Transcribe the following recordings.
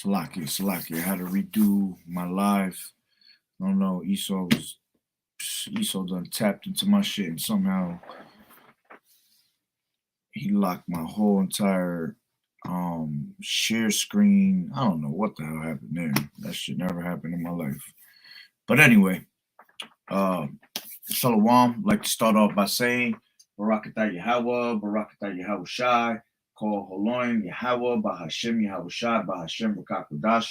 Salaki. I had to redo my live. I don't know. Esau done tapped into my shit and somehow he locked my whole entire share screen. I don't know what the hell happened there. That shit never happened in my life. But anyway, uh Shalom. Like to start off by saying Barakatah Yahweh, Barakatah Yahweh Shai, Call Holoim Yahweh, Bahashem Yahweh Shai, Bahashem Bakakodash.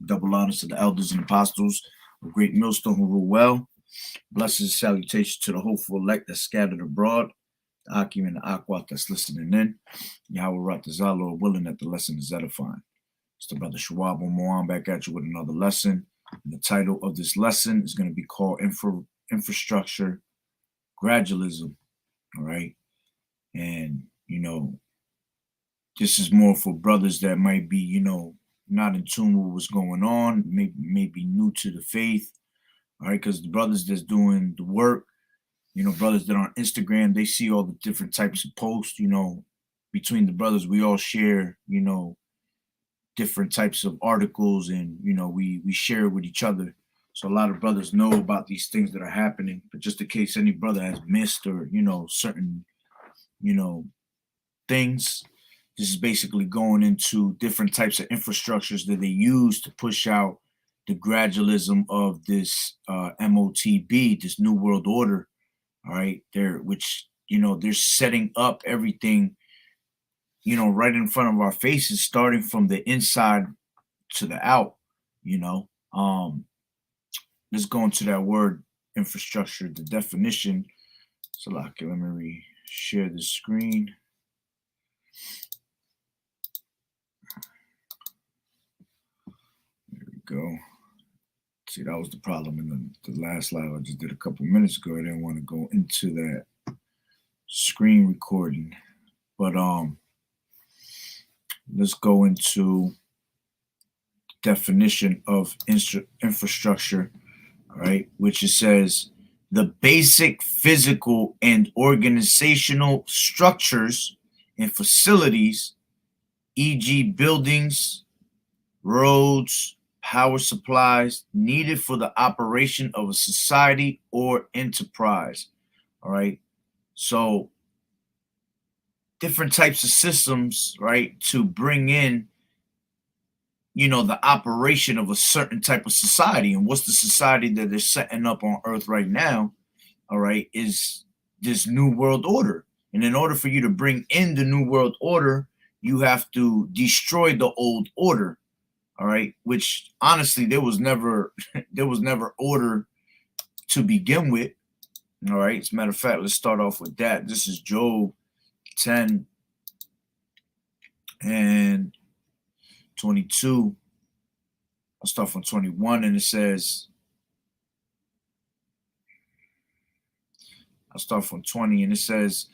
Double honors to the elders and apostles of Great Millstone who rule well. Blessings and salutations to the hopeful elect that's scattered abroad. The Akim and the Aquat that's listening in. Yahweh Ratazah, Lord willing that the lesson is edifying. It's the brother Shawab Moan back at you with another lesson. And the title of this lesson is going to be called Infrastructure Gradualism. All right. And, this is more for brothers that might be, not in tune with what's going on, maybe new to the faith. All right. Because the brothers that's doing the work, brothers that are on Instagram, they see all the different types of posts, between the brothers, we all share, different types of articles and, we share it with each other. So a lot of brothers know about these things that are happening, but just in case any brother has missed or, certain, things, this is basically going into different types of infrastructures that they use to push out the gradualism of this MOTB, this New World Order. All right, they're setting up everything, right in front of our faces, starting from the inside to the out. Let's go into that word infrastructure, the definition. So, let me share the screen. There we go. See, that was the problem in the last live I just did a couple minutes ago. I didn't want to go into that screen recording. But let's go into definition of infrastructure, all right, which it says the basic physical and organizational structures and facilities, e.g. buildings, roads, power supplies needed for the operation of a society or enterprise. All right. So different types of systems, right, to bring in, the operation of a certain type of society. And what's the society that they're setting up on earth right now? All right, is this New World Order. And in order for you to bring in the New World Order, you have to destroy the old order. All right, which honestly, there was never order to begin with. All right, as a matter of fact, let's start off with that. This is Job 10 and 22. I'll start from 21, and it says, I'll start from 20, and it says,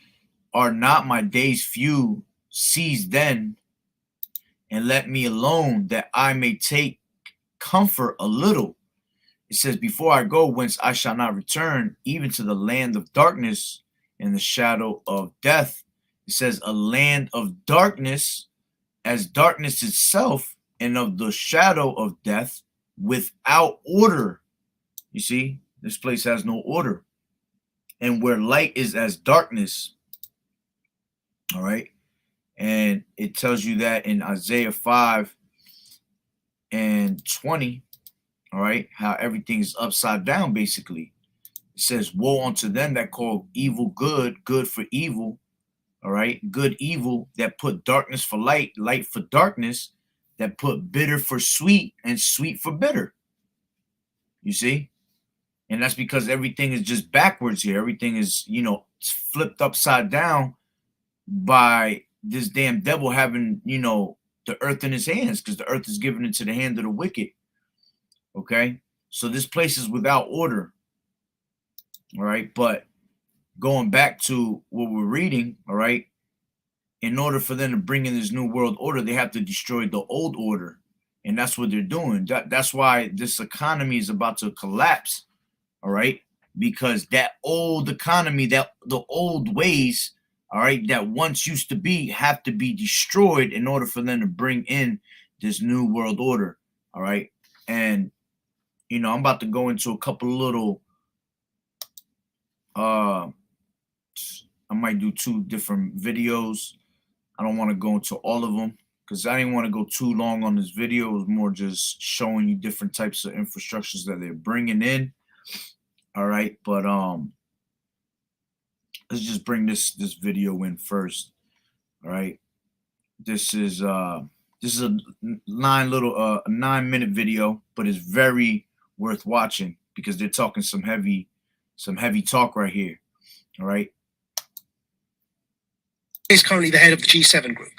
are not my days few? Cease then, and let me alone, that I may take comfort a little. It says, before I go whence I shall not return, even to the land of darkness and the shadow of death. It says, a land of darkness, as darkness itself, and of the shadow of death, without order. You see, this place has no order. And where light is as darkness. All right. And it tells you that in Isaiah 5 and 20, all right, how everything is upside down, basically. It says, woe unto them that call evil good, good for evil, all right, good evil, that put darkness for light, light for darkness, that put bitter for sweet, and sweet for bitter. You see? And that's because everything is just backwards here. Everything is, flipped upside down by this damn devil having, the earth in his hands, because the earth is given into the hand of the wicked. Okay? So this place is without order. All right? But going back to what we're reading, all right, in order for them to bring in this new world order, they have to destroy the old order. And that's what they're doing. That's why this economy is about to collapse. All right? Because that old economy, that the old ways, all right, that once used to be, have to be destroyed in order for them to bring in this new world order. All right. And, I'm about to go into a couple little, I might do 2 different videos. I don't want to go into all of them because I didn't want to go too long on this video. It was more just showing you different types of infrastructures that they're bringing in. All right. But, let's just bring this video in first. All right. This is a 9-minute video, but it's very worth watching because they're talking some heavy talk right here. All right. Is currently the head of the G7 group.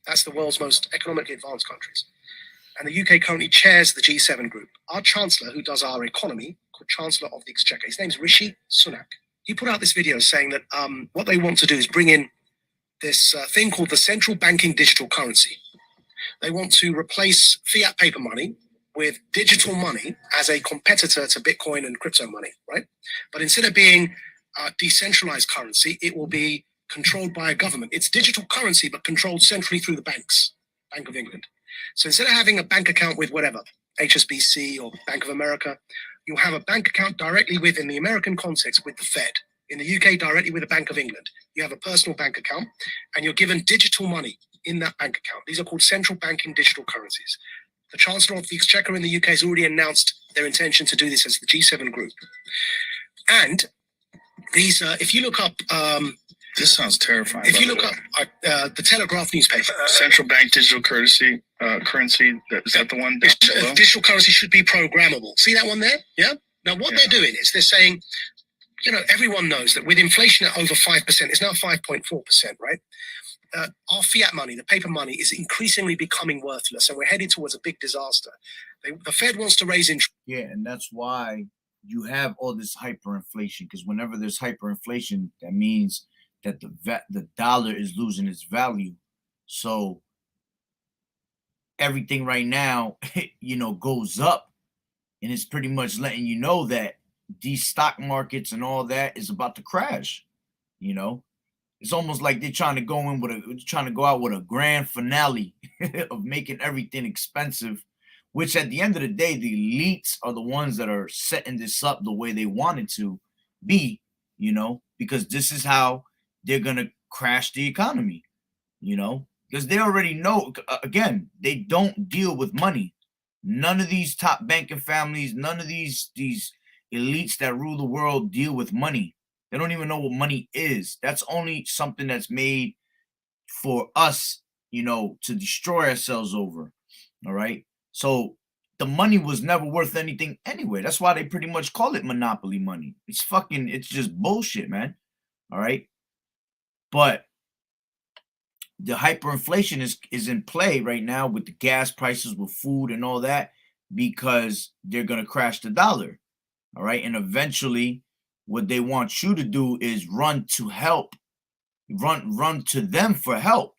That's the world's most economically advanced countries. And the UK currently chairs the G7 group. Our chancellor, who does our economy, called Chancellor of the Exchequer, his name's Rishi Sunak. He put out this video saying that what they want to do is bring in this thing called the central banking digital currency. They want to replace fiat paper money with digital money as a competitor to Bitcoin and crypto money, right? But instead of being decentralized currency, it will be controlled by a government. It's digital currency, but controlled centrally through the banks, Bank of England. So instead of having a bank account with whatever, HSBC or Bank of America, you'll have a bank account directly with, in the American context, with the Fed. In the UK, directly with the Bank of England. You have a personal bank account and you're given digital money in that bank account. These are called central banking digital currencies. The Chancellor of the Exchequer in the UK has already announced their intention to do this as the G7 group. And these, if you look up... this sounds terrifying. If you look up the Telegraph newspaper... central bank digital currency, is that the one? Digital currency should be programmable. See that one there? Yeah? Now, what they're doing is they're saying... everyone knows that with inflation at over 5%, it's now 5.4%, right? Our fiat money, the paper money, is increasingly becoming worthless, and we're headed towards a big disaster. The Fed wants to raise interest. Yeah, and that's why you have all this hyperinflation, because whenever there's hyperinflation, that means that the dollar is losing its value. So everything right now, goes up, and it's pretty much letting you know that these stock markets and all that is about to crash. It's almost like they're trying to go out with a grand finale of making everything expensive, which at the end of the day, the elites are the ones that are setting this up the way they want it to be, because this is how they're going to crash the economy, because they already know, again, they don't deal with money. None of these top banking families, none of these elites that rule the world deal with money. They don't even know what money is. That's only something that's made for us, to destroy ourselves over. All right. So the money was never worth anything anyway. That's why they pretty much call it monopoly money. It's just bullshit, man. All right. But the hyperinflation is in play right now with the gas prices, with food and all that, because they're going to crash the dollar. All right. And eventually what they want you to do is run to them for help,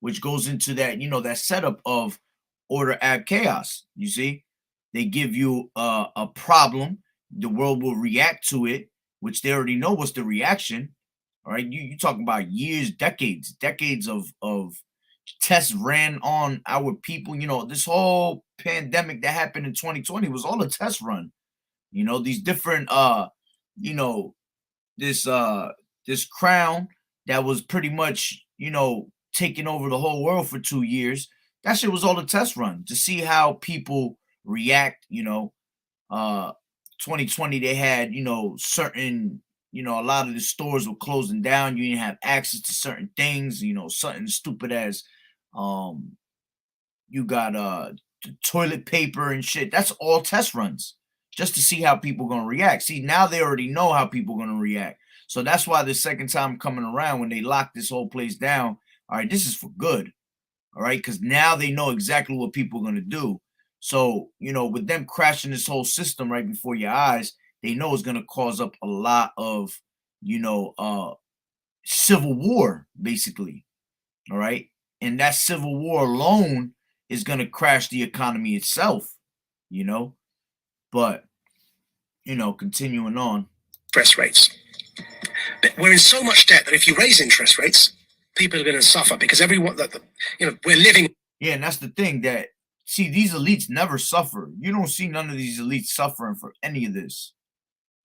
which goes into that, that setup of order, add chaos. You see, they give you a problem. The world will react to it, which they already know what's the reaction. All right. You talking about years, decades of tests ran on our people. This whole pandemic that happened in 2020 was all a test run. These different, this crown that was pretty much, taking over the whole world for 2 years. That shit was all a test run to see how people react. 2020, they had, certain, a lot of the stores were closing down. You didn't have access to certain things, something stupid as, you got toilet paper and shit. That's all test runs, just to see how people are going to react. See, now they already know how people are going to react. So that's why the second time coming around, when they lock this whole place down, all right, this is for good. All right, because now they know exactly what people are going to do. So, with them crashing this whole system right before your eyes, they know it's going to cause up a lot of, civil war, basically. All right. And that civil war alone is going to crash the economy itself, But, continuing on. Interest rates. We're in so much debt that if you raise interest rates, people are going to suffer because everyone, we're living. Yeah, and that's the thing that, see, these elites never suffer. You don't see none of these elites suffering for any of this,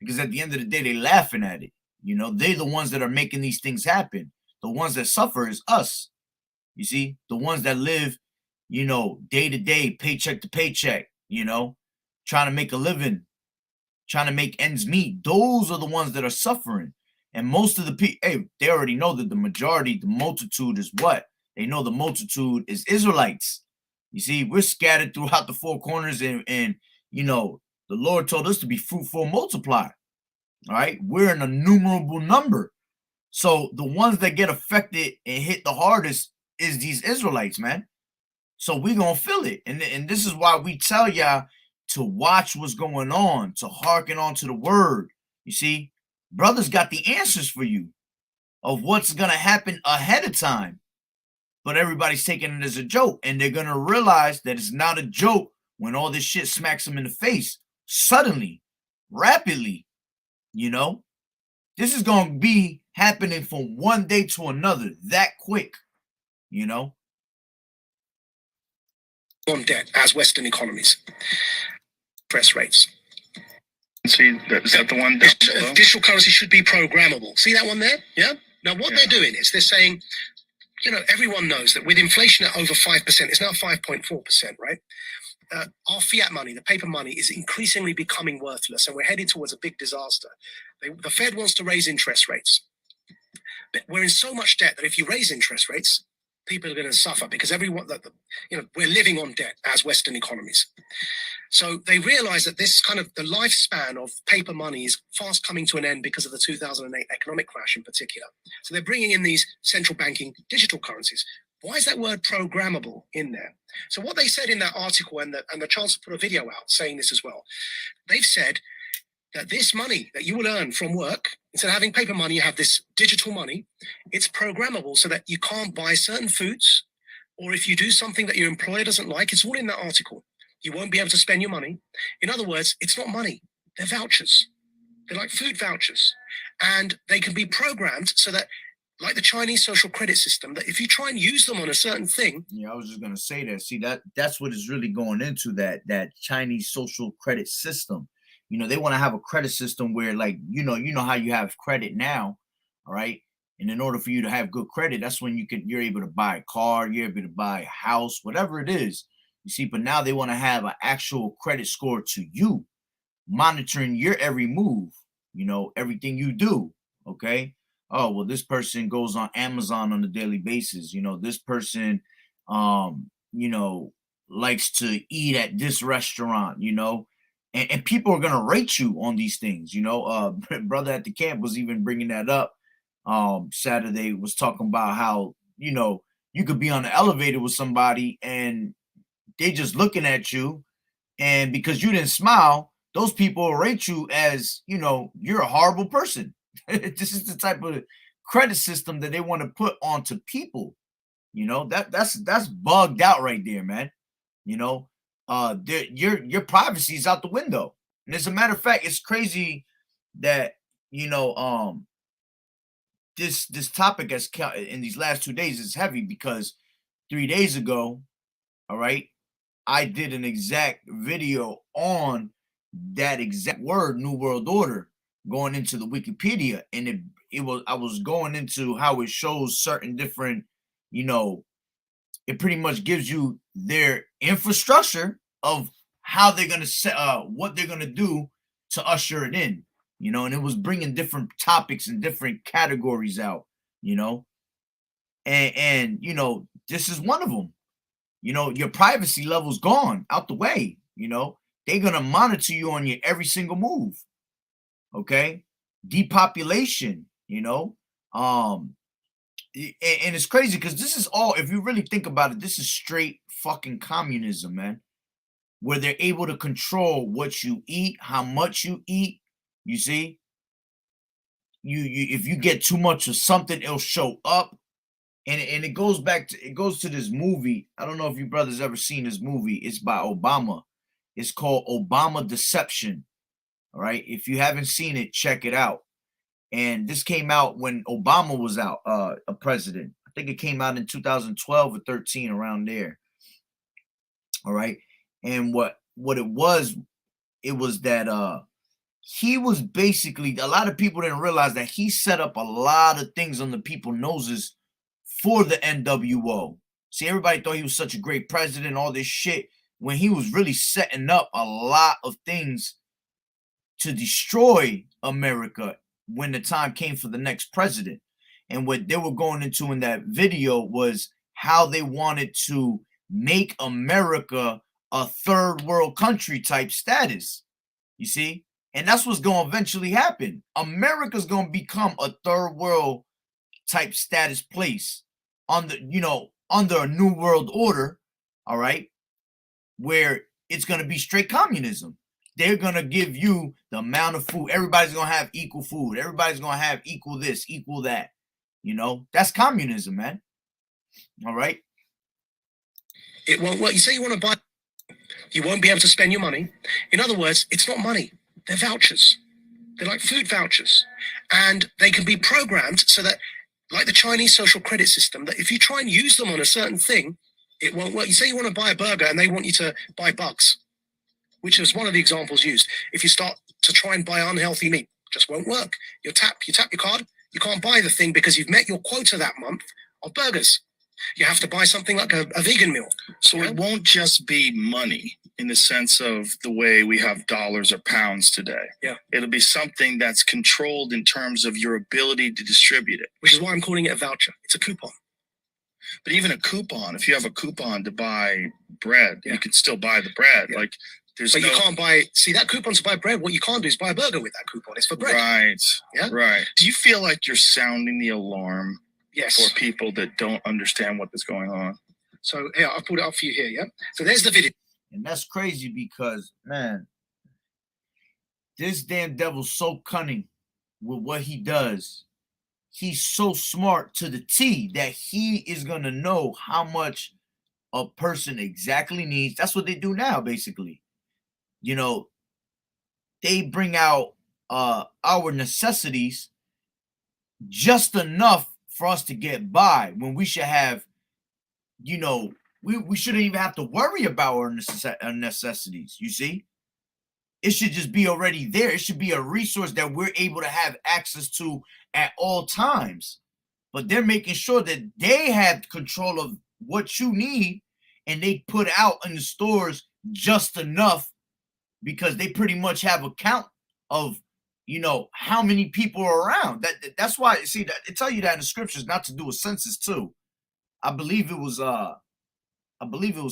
because at the end of the day, they laughing at it. You know, they're the ones that are making these things happen. The ones that suffer is us. You see, the ones that live, you know, day to day, paycheck to paycheck, you know, trying to make a living, trying to make ends meet. Those are the ones that are suffering. And most of the people, hey, they already know that the majority, the multitude is what? They know the multitude is Israelites. You see, we're scattered throughout the four corners, and you know, the Lord told us to be fruitful and multiply. All right, we're an innumerable number. So the ones that get affected and hit the hardest is these Israelites, man. So we gonna feel it, and this is why we tell y'all to watch what's going on, to hearken on to the word. You see, brothers got the answers for you of what's gonna happen ahead of time, but everybody's taking it as a joke, and they're gonna realize that it's not a joke when all this shit smacks them in the face suddenly, rapidly. You know, this is gonna be happening from one day to another that quick. You know. On debt as Western economies. Interest rates. See, is that the one down below? Digital currency should be programmable. See that one there? Yeah. Now, what they're doing is they're saying, you know, everyone knows that with inflation at over 5%, it's now 5.4%, right? Our fiat money, the paper money, is increasingly becoming worthless, and we're headed towards a big disaster. The Fed wants to raise interest rates. But we're in so much debt that if you raise interest rates, people are going to suffer because everyone, you know, we're living on debt as Western economies. So they realize that this kind of the lifespan of paper money is fast coming to an end because of the 2008 economic crash in particular. So they're bringing in these central banking digital currencies. Why is that word programmable in there? So what they said in that article, and the Chancellor put a video out saying this as well, they've said that this money that you will earn from work, instead of having paper money, you have this digital money. It's programmable so that you can't buy certain foods, or if you do something that your employer doesn't like, it's all in that article. You won't be able to spend your money. In other words, it's not money. They're vouchers. They're like food vouchers. And they can be programmed so that, like the Chinese social credit system, that if you try and use them on a certain thing. Yeah, I was just gonna say that. See, that's what is really going into that Chinese social credit system. You know, they want to have a credit system where, like, you know how you have credit now, all right? And in order for you to have good credit, that's when you're able to buy a car, you're able to buy a house, whatever it is. You see, but now they want to have an actual credit score to you, monitoring your every move, you know, everything you do. Okay. Oh, well, this person goes on Amazon on a daily basis. You know, this person you know, likes to eat at this restaurant, you know. And people are gonna rate you on these things, you know. Brother at the camp was even bringing that up. Saturday, was talking about how, you know, you could be on the elevator with somebody and they just looking at you, and because you didn't smile, those people rate you as, you know, you're a horrible person. This is the type of credit system that they want to put onto people. You know, that's bugged out right there, man. You know, your privacy is out the window. And as a matter of fact, it's crazy that, you know, this topic has in these last 2 days is heavy, because 3 days ago, all right, I did an exact video on that exact word, New World Order, going into the Wikipedia, and I was going into how it shows certain different, you know, it pretty much gives you their infrastructure of how they're gonna set, what they're gonna do to usher it in, you know, and it was bringing different topics and different categories out, you know, and you know, this is one of them. You know, your privacy level's gone out the way. You know, they're gonna monitor you on your every single move. Okay, depopulation. You know, and it's crazy because this is all. If you really think about it, this is straight fucking communism, man. Where they're able to control what you eat, how much you eat. You see, you if you get too much of something, it'll show up. And it goes back to this movie. I don't know if you brothers ever seen this movie. It's by Obama. It's called Obama Deception. All right. If you haven't seen it, check it out. And this came out when Obama was out, a president. I think it came out in 2012 or 13, around there. All right. And what it was that he was basically, a lot of people didn't realize that he set up a lot of things on the people's noses for the NWO. See, everybody thought he was such a great president, all this shit, when he was really setting up a lot of things to destroy America when the time came for the next president. And what they were going into in that video was how they wanted to make America a third world country type status. You see? And that's what's going to eventually happen. America's going to become a third world type status place under a new world order, all right, where it's going to be straight communism. They're going to give you the amount of food. Everybody's going to have equal food. Everybody's going to have equal this, equal that. That's communism, man. All right. It won't work. You say you want to buy, you won't be able to spend your money. In other words, it's not money. They're vouchers. They're like food vouchers. And they can be programmed so that, like the Chinese social credit system, that if you try and use them on a certain thing, it won't work. You say you want to buy a burger and they want you to buy bugs, which is one of the examples used. If you start to try and buy unhealthy meat, it just won't work. You tap your card, you can't buy the thing because you've met your quota that month of burgers. You have to buy something like a vegan meal. So it won't just be money in the sense of the way we have dollars or pounds today. Yeah. It'll be something that's controlled in terms of your ability to distribute it. Which is why I'm calling it a voucher. It's a coupon. But even a coupon, if you have a coupon to buy bread, Yeah. you can still buy the bread. Yeah. Like there's But no... you can't buy, see, that coupon's to buy bread. What you can't do is buy a burger with that coupon. It's for bread. Right. Yeah. Right. Do you feel like you're sounding the alarm Yes. for people that don't understand what is going on? So here, I'll pull it up for you here, yeah? So there's the video. And that's crazy because, man, this damn devil's so cunning with what he does. He's so smart to the T that he is going to know how much a person exactly needs. That's what they do now, basically. They bring out our necessities just enough for us to get by when we should have, we shouldn't even have to worry about our necessities, you see? It should just be already there. It should be a resource that we're able to have access to at all times. But they're making sure that they have control of what you need, and they put out in the stores just enough because they pretty much have a count of, how many people are around. That's why, see, that it tell you that in the scriptures not to do a census too. I believe it was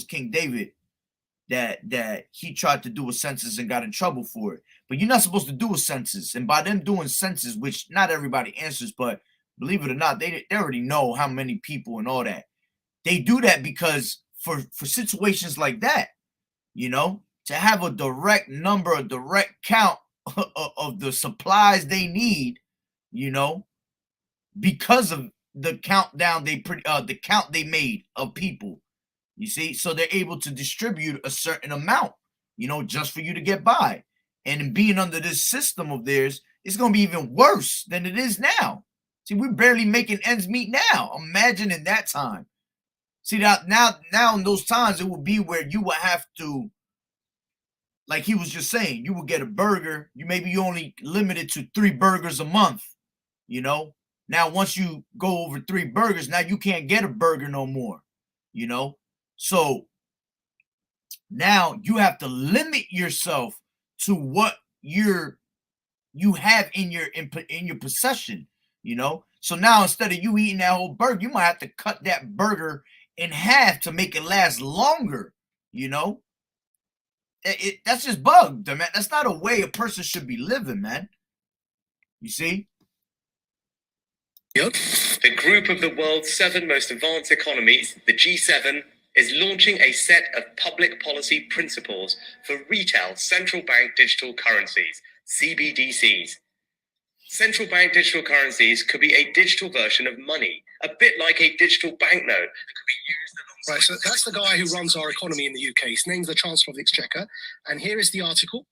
King David that he tried to do a census and got in trouble for it. But you're not supposed to do a census. And by them doing census, which not everybody answers, but believe it or not, they already know how many people and all that. They do that because for situations like that, to have a direct number, a direct count of the supplies they need, because of the countdown the count they made of people. You see, so they're able to distribute a certain amount, just for you to get by. And being under this system of theirs, it's going to be even worse than it is now. See, we're barely making ends meet now. Imagine in that time. See, now in those times, it will be where you will have to, like he was just saying, you will get a burger. You only limited to 3 burgers a month, Now, once you go over 3 burgers, now you can't get a burger no more, So now you have to limit yourself to what you have in your possession, So now instead of you eating that whole burger, you might have to cut that burger in half to make it last longer, That's just bugged, man. That's not a way a person should be living, man. You see? Yep. The group of the world's 7 most advanced economies, the G7, is launching a set of public policy principles for retail central bank digital currencies, CBDCs. Central bank digital currencies could be a digital version of money, a bit like a digital banknote that could be used alongside... Right, so that's the guy who runs our economy in the UK. His name's the Chancellor of the Exchequer. And here is the article.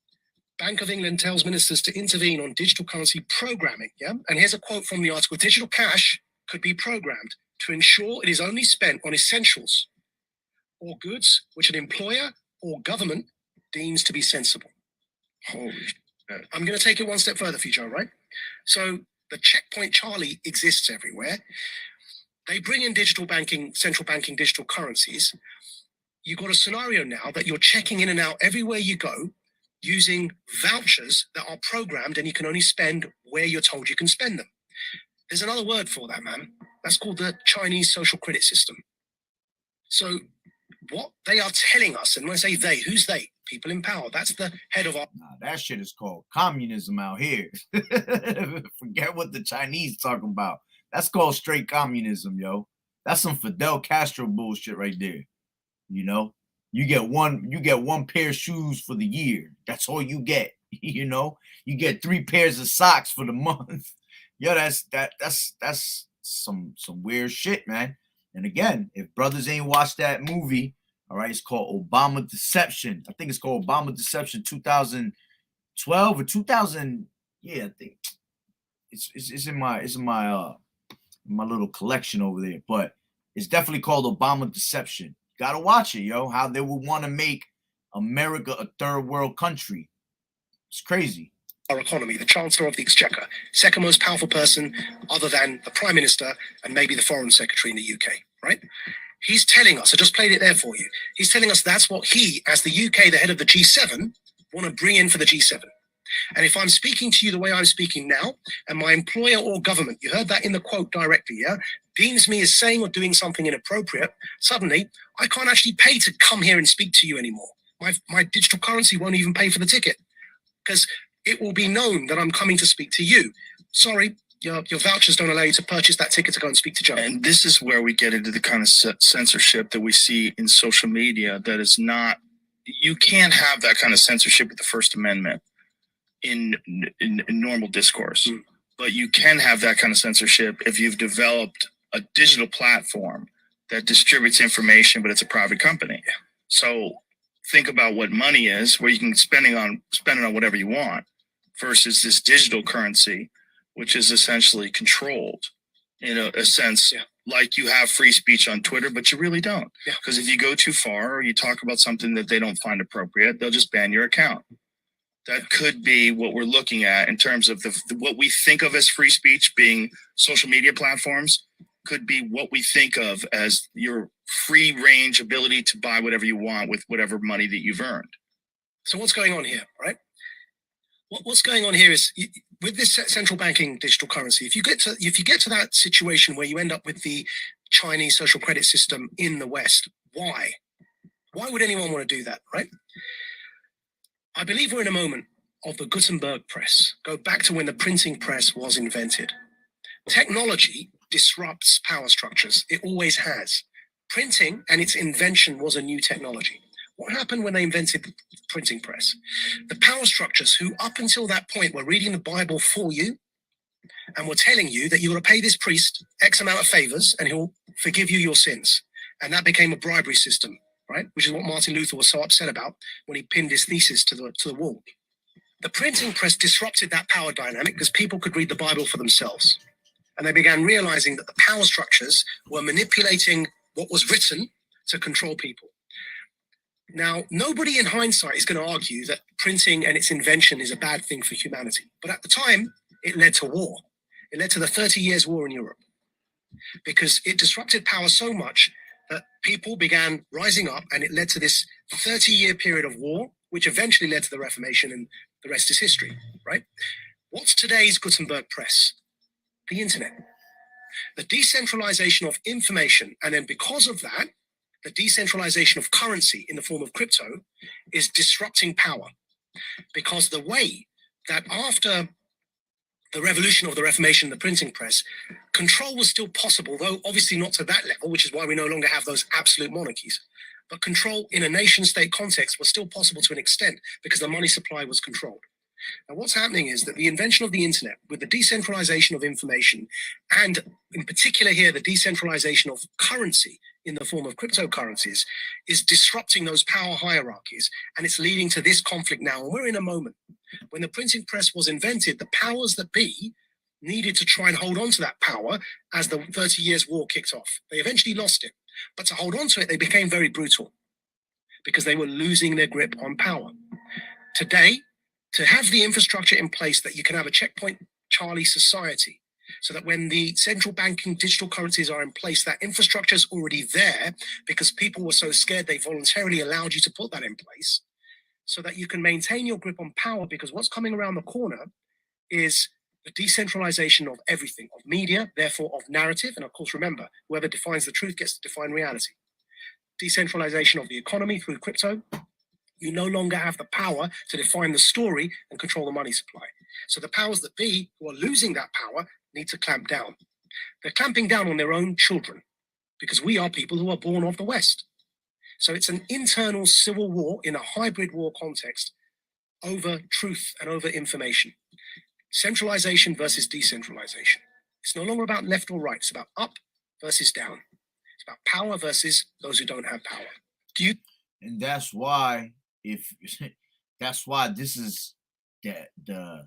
Bank of England tells ministers to intervene on digital currency programming. Yeah. And here's a quote from the article. Digital cash could be programmed to ensure it is only spent on essentials or goods which an employer or government deems to be sensible. Holy shit. I'm going to take it one step further for you, Joe, right? So the checkpoint Charlie exists everywhere. They bring in digital banking, central banking digital currencies. You've got a scenario now that you're checking in and out everywhere you go using vouchers that are programmed, and you can only spend where you're told you can spend them. There's another word for that, man. That's called the Chinese social credit system. So what they are telling us, and when I say they, who's they? People in power. That's the head of our... Nah, that shit is called communism out here. Forget what the Chinese talking about. That's called straight communism, yo. That's some Fidel Castro bullshit right there. You know, you get one pair of shoes for the year. That's all you get. You know, you get 3 pairs of socks for the month. Yo, that's some weird shit, man. And again, if brothers ain't watched that movie, all right, it's called Obama Deception. I think it's called Obama Deception 2012 or 2000. Yeah, I think it's in my little collection over there. But it's definitely called Obama Deception. Gotta watch it, yo. How they would want to make America a third world country. It's crazy. Our economy, the Chancellor of the Exchequer, second most powerful person other than the Prime Minister and maybe the Foreign Secretary in the UK, right? He's telling us, I just played it there for you. He's telling us that's what he, as the UK, the head of the G7, want to bring in for the G7. And if I'm speaking to you the way I'm speaking now, and my employer or government, you heard that in the quote directly, yeah, deems me as saying or doing something inappropriate, suddenly I can't actually pay to come here and speak to you anymore. My digital currency won't even pay for the ticket because it will be known that I'm coming to speak to you. Sorry, your vouchers don't allow you to purchase that ticket to go and speak to Joe. And this is where we get into the kind of censorship that we see in social media that is not, you can't have that kind of censorship with the First Amendment in normal discourse. But you can have that kind of censorship if you've developed a digital platform that distributes information, but it's a private company. Yeah. So think about what money is, where you can spend it on whatever you want, versus this digital currency, which is essentially controlled in a sense. Yeah. Like you have free speech on Twitter, but you really don't. Yeah. Because if you go too far or you talk about something that they don't find appropriate, they'll just ban your account. That could be what we're looking at in terms of what we think of as free speech being social media platforms could be what we think of as your free range ability to buy whatever you want with whatever money that you've earned. So what's going on here, right? What's going on here is with this central banking digital currency, if you get to that situation where you end up with the Chinese social credit system in the West, why would anyone want to do that, right? I believe we're in a moment of the Gutenberg press. Go back to when the printing press was invented. Technology disrupts power structures. It always has. Printing and its invention was a new technology. What happened when they invented the printing press? The power structures who up until that point were reading the Bible for you and were telling you that you got to pay this priest X amount of favors and he'll forgive you your sins. And that became a bribery system, right? Which is what Martin Luther was so upset about when he pinned his thesis to the wall. The printing press disrupted that power dynamic because people could read the Bible for themselves. And they began realizing that the power structures were manipulating what was written to control people. Now, nobody in hindsight is going to argue that printing and its invention is a bad thing for humanity. But at the time, it led to war. It led to the 30 Years' War in Europe because it disrupted power so much that people began rising up, and it led to this 30-year period of war, which eventually led to the Reformation, and the rest is history, right? What's today's Gutenberg press? The internet. The decentralization of information, and then because of that, the decentralization of currency in the form of crypto is disrupting power. Because the way that after the revolution of the Reformation, the printing press, control was still possible, though obviously not to that level, which is why we no longer have those absolute monarchies. But control in a nation-state context was still possible to an extent because the money supply was controlled. Now, what's happening is that the invention of the internet, with the decentralization of information, and in particular here, the decentralization of currency in the form of cryptocurrencies, is disrupting those power hierarchies. And it's leading to this conflict now. And we're in a moment when the printing press was invented, the powers that be needed to try and hold on to that power as the 30 Years' War kicked off. They eventually lost it. But to hold on to it, they became very brutal because they were losing their grip on power. Today, to have the infrastructure in place that you can have a checkpoint Charlie society, so that when the central banking digital currencies are in place, that infrastructure is already there because people were so scared they voluntarily allowed you to put that in place, so that you can maintain your grip on power. Because what's coming around the corner is the decentralization of everything, of media, therefore of narrative. And of course, remember, whoever defines the truth gets to define reality. Decentralization of the economy through crypto. You no longer have the power to define the story and control the money supply. So the powers that be, who are losing that power, need to clamp down. They're clamping down on their own children because we are people who are born of the West. So it's an internal civil war in a hybrid war context over truth and over information. Centralization versus decentralization. It's no longer about left or right. It's about up versus down. It's about power versus those who don't have power. And that's why that's why this is the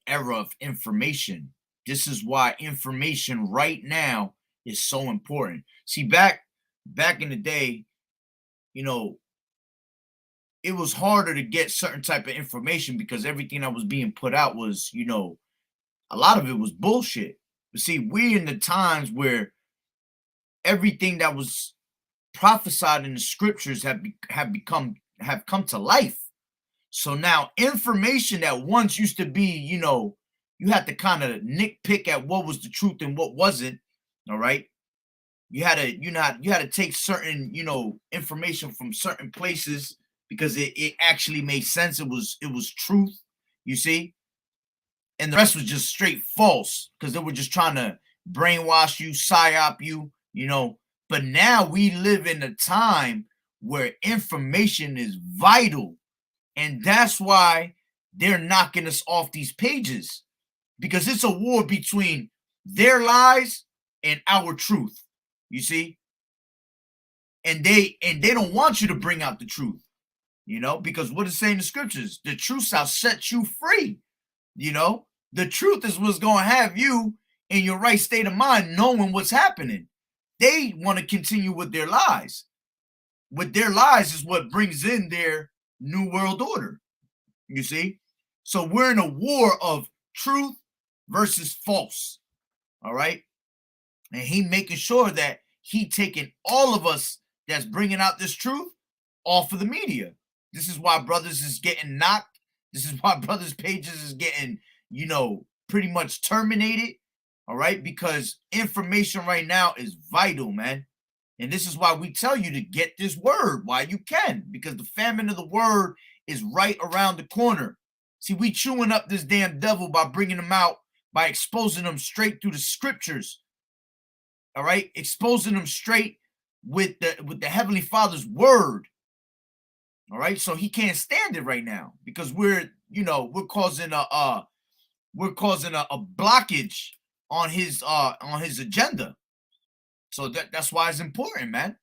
era of information. This is why information right now is so important. See, back in the day, you know, it was harder to get certain type of information because everything that was being put out was, you know, a lot of it was bullshit. But see, we're in the times where everything that was prophesied in the scriptures have come to life. So now information that once used to be, you know, you had to kind of nitpick at what was the truth and what wasn't. All right. You had to take certain, you know, information from certain places because it actually made sense. It was truth, you see, and the rest was just straight false because they were just trying to brainwash you, psyop you, you know. But now we live in a time where information is vital, and that's why they're knocking us off these pages, because it's a war between their lies and our truth, you see. And they don't want you to bring out the truth, you know, because what is saying in the scriptures, the truth shall set you free. You know, the truth is what's going to have you in your right state of mind, knowing what's happening. They want to continue with their lies. With their lies is what brings in their new world order, you see. So we're in a war of truth versus false, all right. And he making sure that he taking all of us that's bringing out this truth off of the media. This is why brothers is getting knocked. This is why brothers pages is getting, you know, pretty much terminated, all right, because information right now is vital, man. And this is why we tell you to get this word while you can, because the famine of the word is right around the corner. See, we chewing up this damn devil by bringing them out, by exposing them straight through the scriptures. All right, exposing them straight with the Heavenly Father's word. All right, so he can't stand it right now because we're causing a blockage on his agenda. So that's why it's important, man.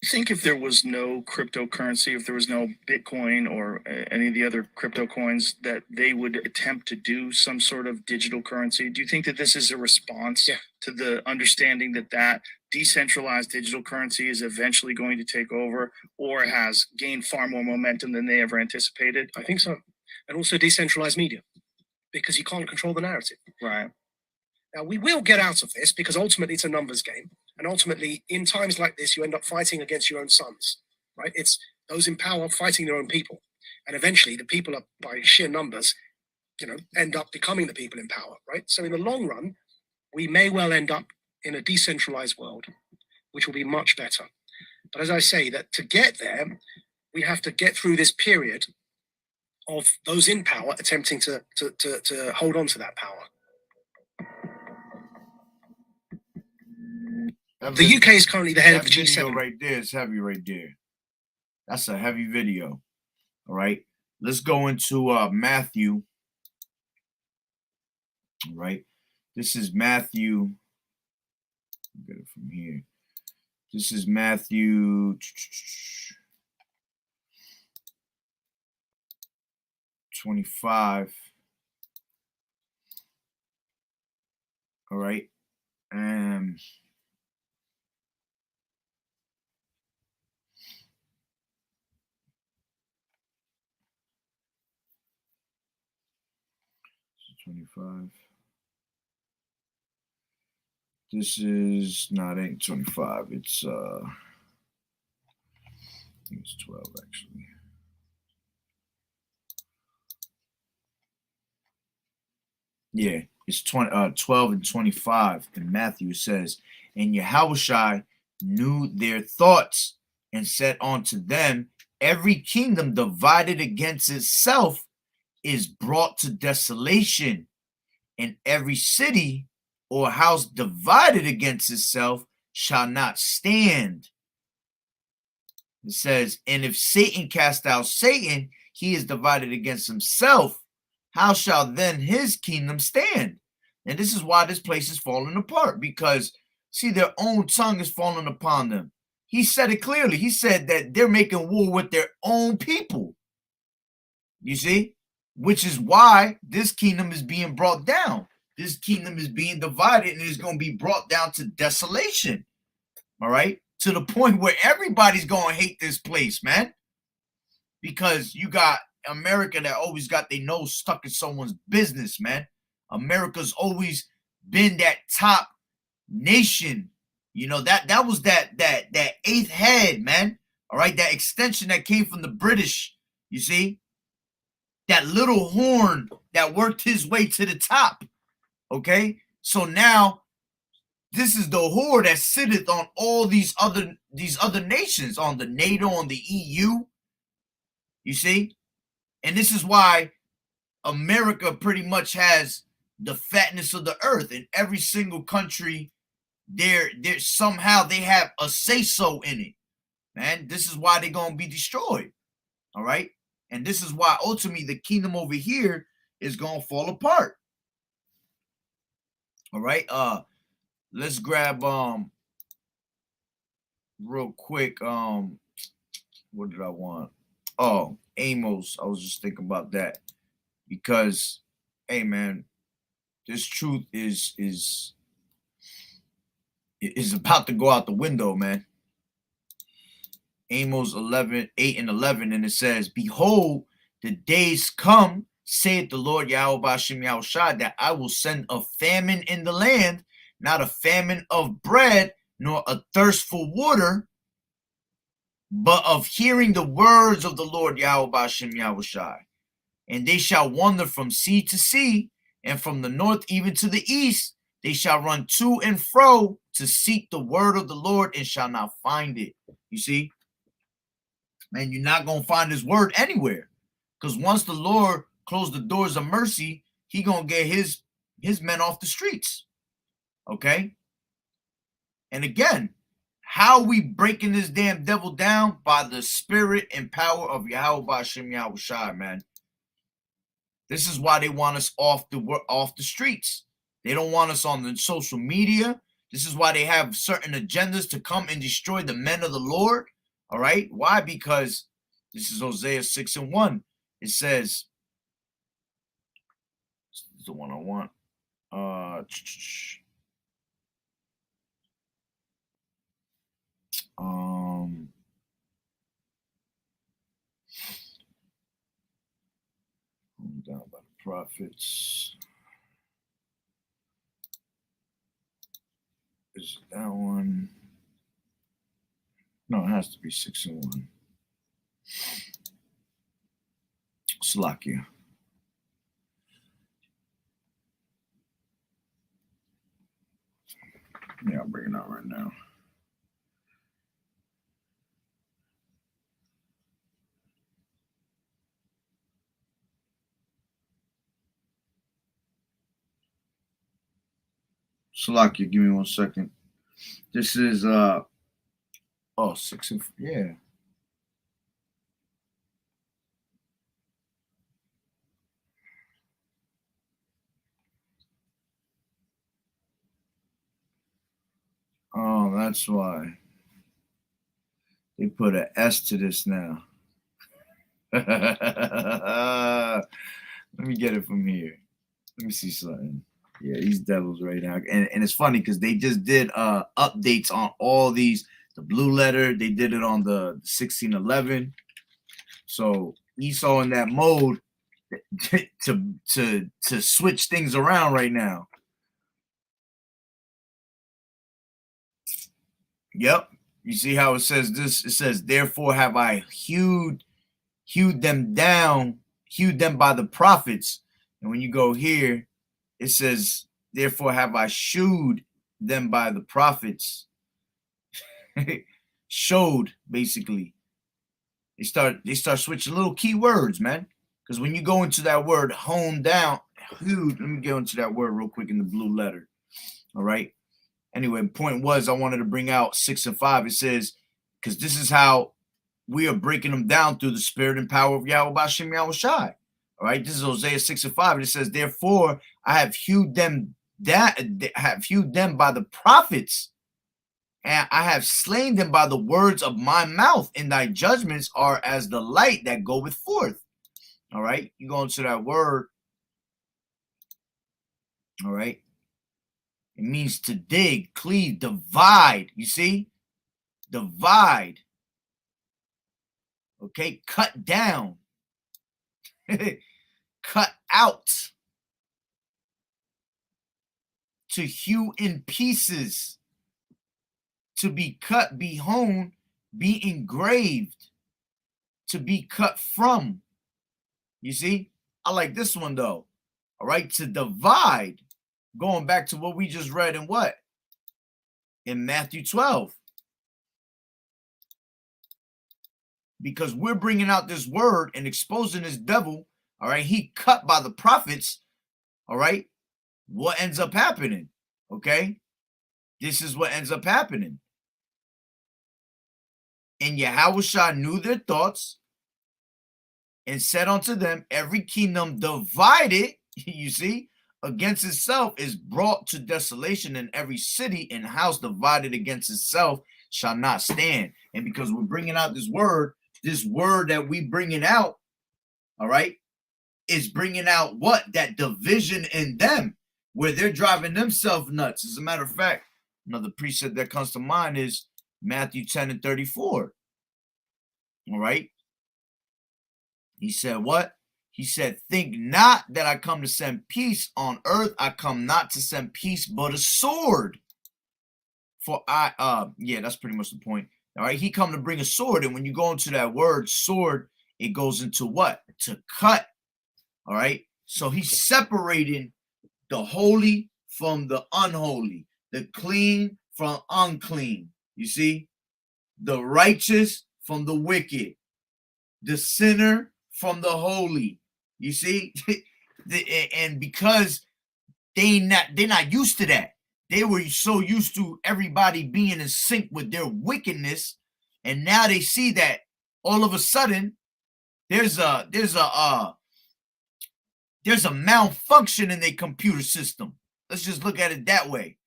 I think if there was no cryptocurrency, if there was no Bitcoin or any of the other crypto coins, that they would attempt to do some sort of digital currency. Do you think that this is a response to the understanding that decentralized digital currency is eventually going to take over, or has gained far more momentum than they ever anticipated? I think so. And also decentralized media, because you can't control the narrative. Right. Now, we will get out of this because ultimately it's a numbers game. And ultimately, in times like this, you end up fighting against your own sons, right? It's those in power fighting their own people. And eventually the people are, by sheer numbers, you know, end up becoming the people in power, right? So in the long run, we may well end up in a decentralized world, which will be much better. But as I say, that to get there, we have to get through this period of those in power attempting to hold on to that power. The UK is currently the head of the G7. Video right there is heavy right there. That's a heavy video. All right. Let's go into Matthew. All right. This is Matthew. Get it from here. This is Matthew 25. All right. 25. This is not 825. It's I think it's 12 actually. Yeah, it's 12 and 25 in Matthew. It says, and Yahushua knew their thoughts and said unto them, every kingdom divided against itself is brought to desolation, and every city or house divided against itself shall not stand. It says, and if Satan cast out Satan, he is divided against himself. How shall then his kingdom stand? And this is why this place is falling apart, because, see, their own tongue is falling upon them. He said it clearly. He said that they're making war with their own people. You see? Which is why this kingdom is being brought down. This kingdom is being divided and is going to be brought down to desolation. All right? To the point where everybody's going to hate this place, man. Because you got America that always got their nose stuck in someone's business, man. America's always been that top nation. You know, that was that eighth head, man. All right, that extension that came from the British, you see? That little horn that worked his way to the top. Okay? So now this is the whore that sitteth on all these other nations, on the NATO, on the EU. You see? And this is why America pretty much has the fatness of the earth. In every single country, there somehow they have a say-so in it. Man, this is why they're going to be destroyed. All right? And this is why ultimately the kingdom over here is going to fall apart. All right? Let's grab real quick. What did I want? Oh, Amos. I was just thinking about that. Because, hey man, this truth is about to go out the window, man. Amos 8 and 11, and it says, behold, the days come, saith the Lord Yahweh B'Shem Yahushua, that I will send a famine in the land, not a famine of bread, nor a thirst for water, but of hearing the words of the Lord Yahweh B'Shem Yahushua. And they shall wander from sea to sea, and from the north even to the east. They shall run to and fro to seek the word of the Lord, and shall not find it. You see? Man, you're not going to find his word anywhere. Because once the Lord closed the doors of mercy, he going to get his men off the streets. Okay? And again, how are we breaking this damn devil down? By the spirit and power of Yahweh B'Shem Yahushua, man. This is why they want us off the streets. They don't want us on the social media. This is why they have certain agendas to come and destroy the men of the Lord. All right? Why? Because this is Hosea 6 and 1. It says, this is the one I want. Down by the prophets. Is it that one? No, it has to be 6 and 1. Slakia. Yeah, I'll bring it out right now. Salakia, give me 1 second. This is 6 and yeah. Oh, that's why they put an S to this now. Let me get it from here. Let me see something. Yeah, these devils right now. And it's funny because they just did updates on all these. The blue letter, they did it on the 1611. So Esau in that mode, to switch things around right now. Yep. You see how it says this? It says, therefore have I hewed them down, hewed them by the prophets. And when you go here, it says, therefore have I shewed them by the prophets. Showed, basically. They start switching little key words, man. Because when you go into that word honed down, hewed, let me go into that word real quick in the blue letter. All right. Anyway, the point was I wanted to bring out 6 and 5. It says, because this is how we are breaking them down through the spirit and power of Yahweh B'Shem Yahweh Shai. All right, this is Hosea 6 and 5. And it says, therefore, I have hewed them by the prophets, and I have slain them by the words of my mouth, and thy judgments are as the light that goeth forth. All right, you go into that word. All right. It means to dig, cleave, divide. You see? Divide. Okay? Cut down. Cut out. To hew in pieces. To be cut, be hewn, be engraved. To be cut from. You see? I like this one though. All right? To divide. Going back to what we just read in what? In Matthew 12. Because we're bringing out this word and exposing this devil, all right? He cut by the prophets, all right? What ends up happening, okay? This is what ends up happening. And Yahushua knew their thoughts and said unto them, every kingdom divided, you see, against itself is brought to desolation, and every city and house divided against itself shall not stand. And because we're bringing out this word that we bringing out, all right, is bringing out what? That division in them, where they're driving themselves nuts. As a matter of fact, another precept that comes to mind is Matthew 10 and 34. All right. He said what? He said, think not that I come to send peace on earth. I come not to send peace, but a sword. For yeah, that's pretty much the point. All right, he come to bring a sword. And when you go into that word sword, it goes into what? To cut. All right. So he's separating the holy from the unholy, the clean from unclean. You see, the righteous from the wicked, the sinner from the holy. You see, and because they're not used to that. They were so used to everybody being in sync with their wickedness, and now they see that all of a sudden there's a malfunction in their computer system. Let's just look at it that way.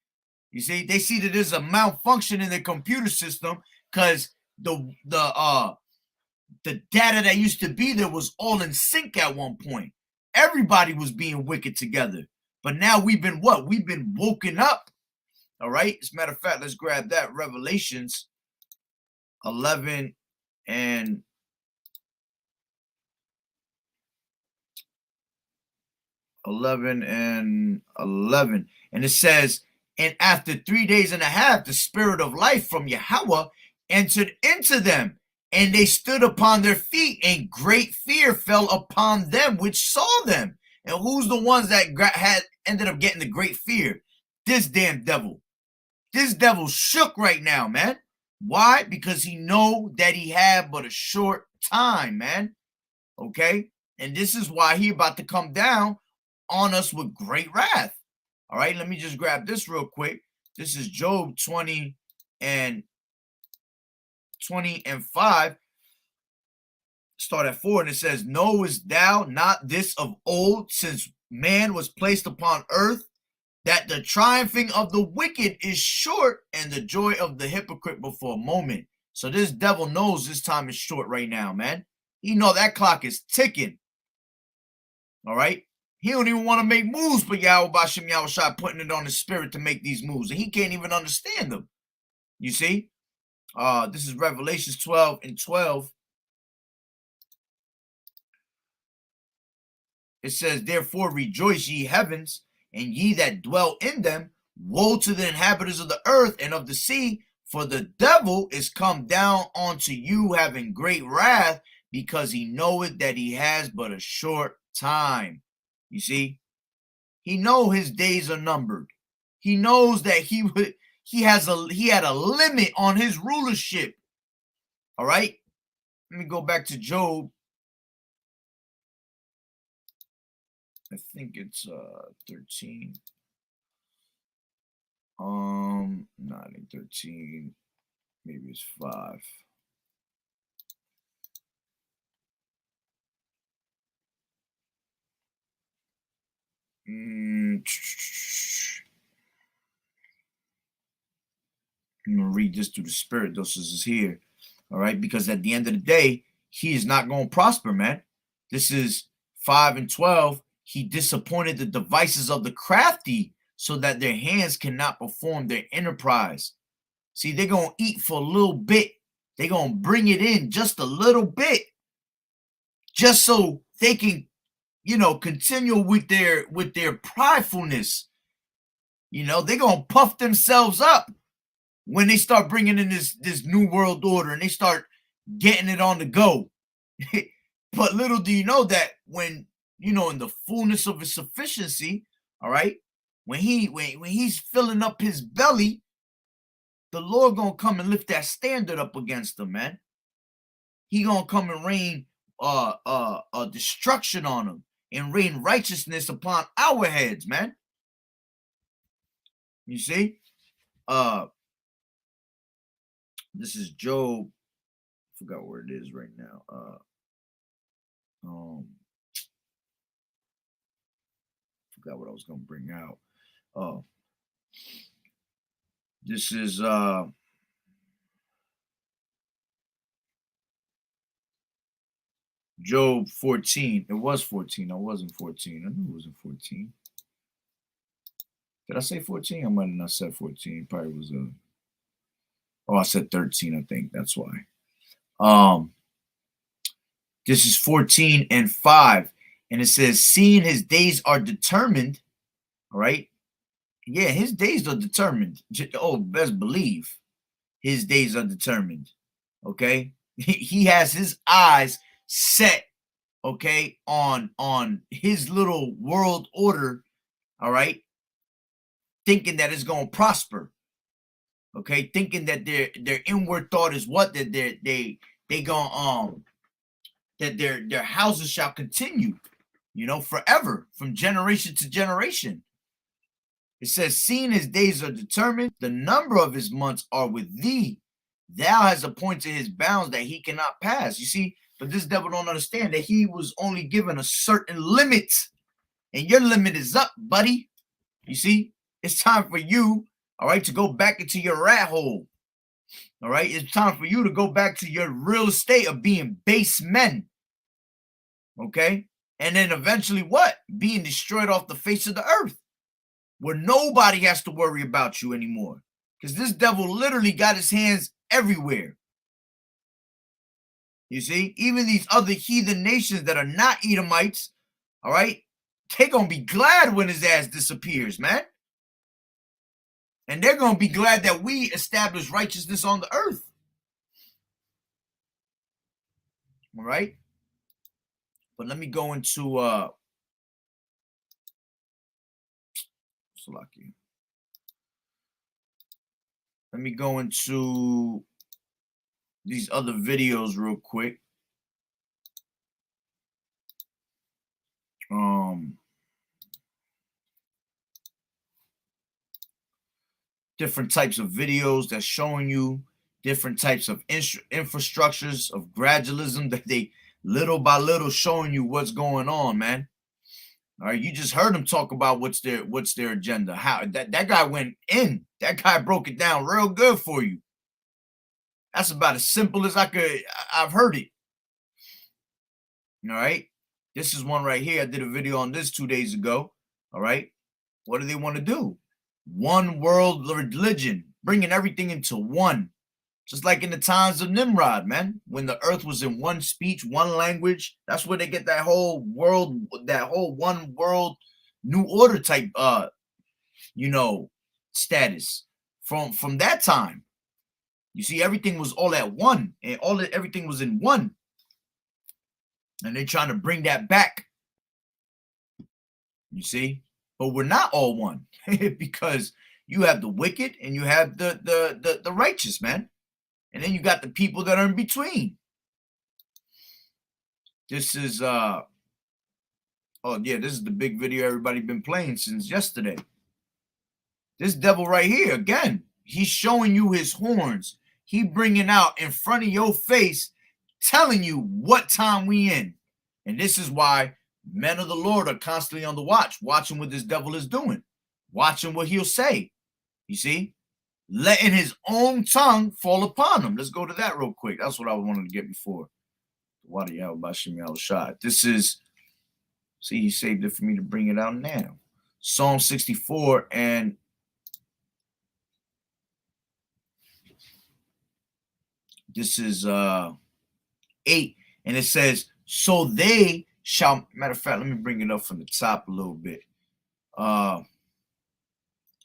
You see, they see that there's a malfunction in their computer system because the data that used to be there was all in sync at one point. Everybody was being wicked together. But now we've been what? We've been woken up. All right. As a matter of fact, let's grab that. Revelations 11 and 11. And it says, and after 3 days and a half, the spirit of life from Yahweh entered into them, and they stood upon their feet, and great fear fell upon them which saw them. And who's the ones that ended up getting the great fear? This damn devil. This devil shook right now, man. Why? Because he know that he had but a short time, man. Okay? And this is why he about to come down on us with great wrath. All right, let me just grab this real quick. This is Job 20 and 5. Start at 4, and it says, knowest thou not this of old, since man was placed upon earth, that the triumphing of the wicked is short, and the joy of the hypocrite but for a moment. So this devil knows this time is short right now, man. He know that clock is ticking. All right. He don't even want to make moves, but Yahweh B'Shem Yahweh Shai putting it on his spirit to make these moves, and he can't even understand them. You see? This is Revelations 12 and 12. It says, therefore rejoice, ye heavens, and ye that dwell in them. Woe to the inhabitants of the earth and of the sea, for the devil is come down unto you, having great wrath, because he knoweth that he has but a short time. You see, he know his days are numbered. He knows that he had a limit on his rulership. All right, let me go back to Job. I think it's 13. Not in 13. Maybe it's 5. I'm gonna read this through the spirit. This is here. All right, because at the end of the day, he is not going to prosper, man. This is 5 and 12. He disappointed the devices of the crafty, so that their hands cannot perform their enterprise. See, they're going to eat for a little bit. They're going to bring it in just a little bit, just so they can, continue with their pridefulness. They're going to puff themselves up when they start bringing in this new world order and they start getting it on the go. But little do you know that when, in the fullness of his sufficiency, all right, when he's filling up his belly, the Lord gonna come and lift that standard up against them, man. He gonna come and rain destruction on them and rain righteousness upon our heads, man. You see? This is Job. I forgot where it is right now. Forgot what I was gonna bring out. This is Job 14. It was 14. I wasn't 14. I knew it wasn't 14. Did I say 14? I might have not said 14. Probably was I said 13, I think. That's why. This is 14 and 5. And it says, seeing his days are determined. All right. Yeah, his days are determined. Oh, best believe his days are determined. Okay. He has his eyes set, okay, on his little world order. All right. Thinking that it's going to prosper. Okay. Thinking that their inward thought is what? That they going that their houses shall continue, forever, from generation to generation. It says, seeing his days are determined, the number of his months are with thee. Thou hast appointed his bounds that he cannot pass. You see, but this devil don't understand that he was only given a certain limit. And your limit is up, buddy. You see, it's time for you, all right, to go back into your rat hole. All right, it's time for you to go back to your real estate of being base men. Okay, and then eventually what? Being destroyed off the face of the earth, where nobody has to worry about you anymore. Because this devil literally got his hands everywhere. You see, even these other heathen nations that are not Edomites, all right, they're going to be glad when his ass disappears, man. And they're going to be glad that we establish righteousness on the earth. All right. But let me go into let me go into these other videos real quick. Different types of videos that's showing you different types of infrastructures of gradualism that they little by little showing you what's going on, man. All right, you just heard him talk about what's their agenda. How that guy went in. That guy broke it down real good for you. That's about as simple as I've heard it. All right, this is one right here. I did a video on this 2 days ago. All right, what do they want to do? One world religion, bringing everything into one. Just like in the times of Nimrod, man, when the earth was in one speech, one language. That's where they get that whole world, that whole one world, new order type, status from that time. You see, everything was all at one, and everything was in one, and they're trying to bring that back. You see, but we're not all one because you have the wicked and you have the righteous, man. And then you got the people that are in between. This is this is the big video everybody been playing since yesterday. This devil right here, again, he's showing you his horns. He bringing out in front of your face, telling you what time we in. And this is why men of the Lord are constantly on the watch, watching what this devil is doing, watching what he'll say. You see? Letting his own tongue fall upon him. Let's go to that real quick. That's what I wanted to get before. This is, see, he saved it for me to bring it out now. Psalm 64, and this is 8, and it says, so they shall, matter of fact, let me bring it up from the top a little bit.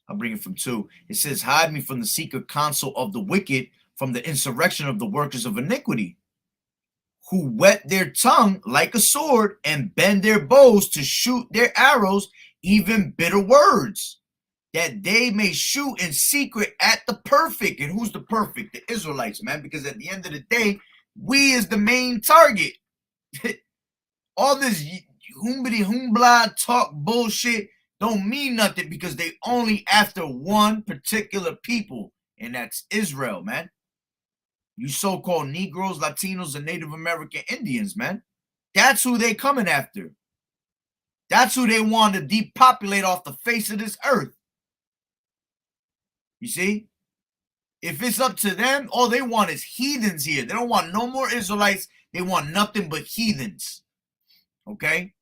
I'll bring it from 2. It says, hide me from the secret counsel of the wicked, from the insurrection of the workers of iniquity, who whet their tongue like a sword and bend their bows to shoot their arrows, even bitter words, that they may shoot in secret at the perfect. And who's the perfect? The Israelites, man, because at the end of the day, we is the main target. All this humbly talk bullshit don't mean nothing, because they only after one particular people, and that's Israel, man. You so-called Negroes, Latinos, and Native American Indians, man. That's who they coming after. That's who they want to depopulate off the face of this earth. You see? If it's up to them, all they want is heathens here. They don't want no more Israelites. They want nothing but heathens. Okay?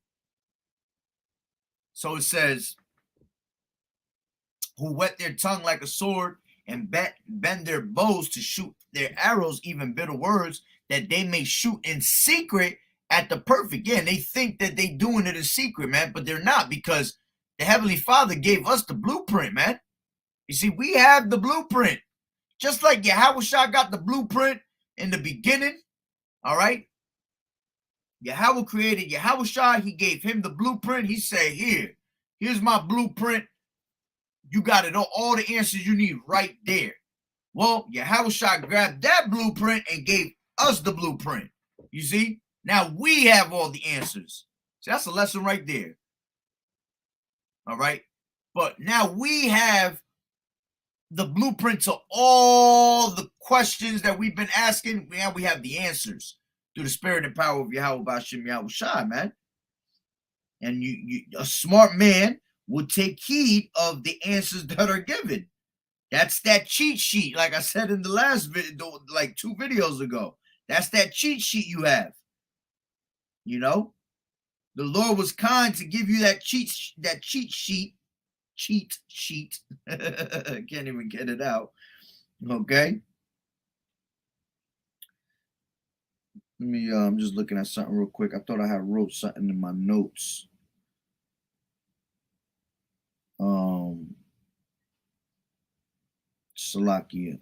So it says, who whet their tongue like a sword and bend their bows to shoot their arrows, even bitter words, that they may shoot in secret at the perfect. Yeah, and they think that they doing it in secret, man, but they're not, because the Heavenly Father gave us the blueprint, man. You see, we have the blueprint. Just like Yahushua got the blueprint in the beginning, all right? Yahweh created Yahushua. He gave him the blueprint. He said, here's my blueprint. You got it, all the answers you need right there. Well, Yahushua grabbed that blueprint and gave us the blueprint. You see? Now we have all the answers. So that's a lesson right there. All right? But now we have the blueprint to all the questions that we've been asking. Now we have the answers through the spirit and power of Yahweh Bashim Yahushua, man. And you a smart man would take heed of the answers that are given. That's that cheat sheet, like I said in the last video, like 2 videos ago. That's that cheat sheet you have. You know, the Lord was kind to give you that cheat sheet. I can't even get it out. Okay. Let me. I'm just looking at something real quick. I thought I had wrote something in my notes. Salakia.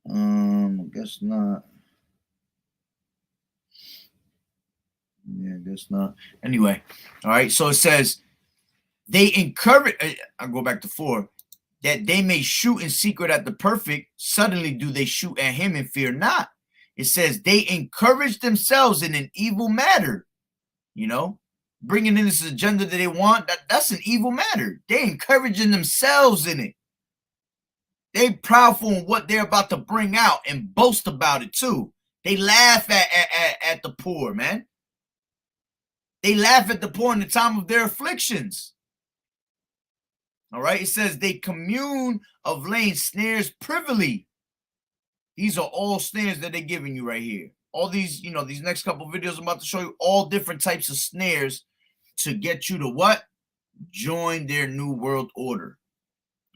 I guess not. Yeah, I guess not. Anyway, all right. So it says they encourage. I'll go back to 4. That they may shoot in secret at the perfect. Suddenly do they shoot at him and fear not. It says they encourage themselves in an evil matter. You know, bringing in this agenda that they want, that's an evil matter. They encouraging themselves in it. They proudful in what they're about to bring out and boast about it too. They laugh at the poor, man. They laugh at the poor in the time of their afflictions. All right. It says they commune of laying snares privily. These are all snares that they're giving you right here. All these, these next couple of videos I'm about to show you, all different types of snares to get you to what? join their new world order.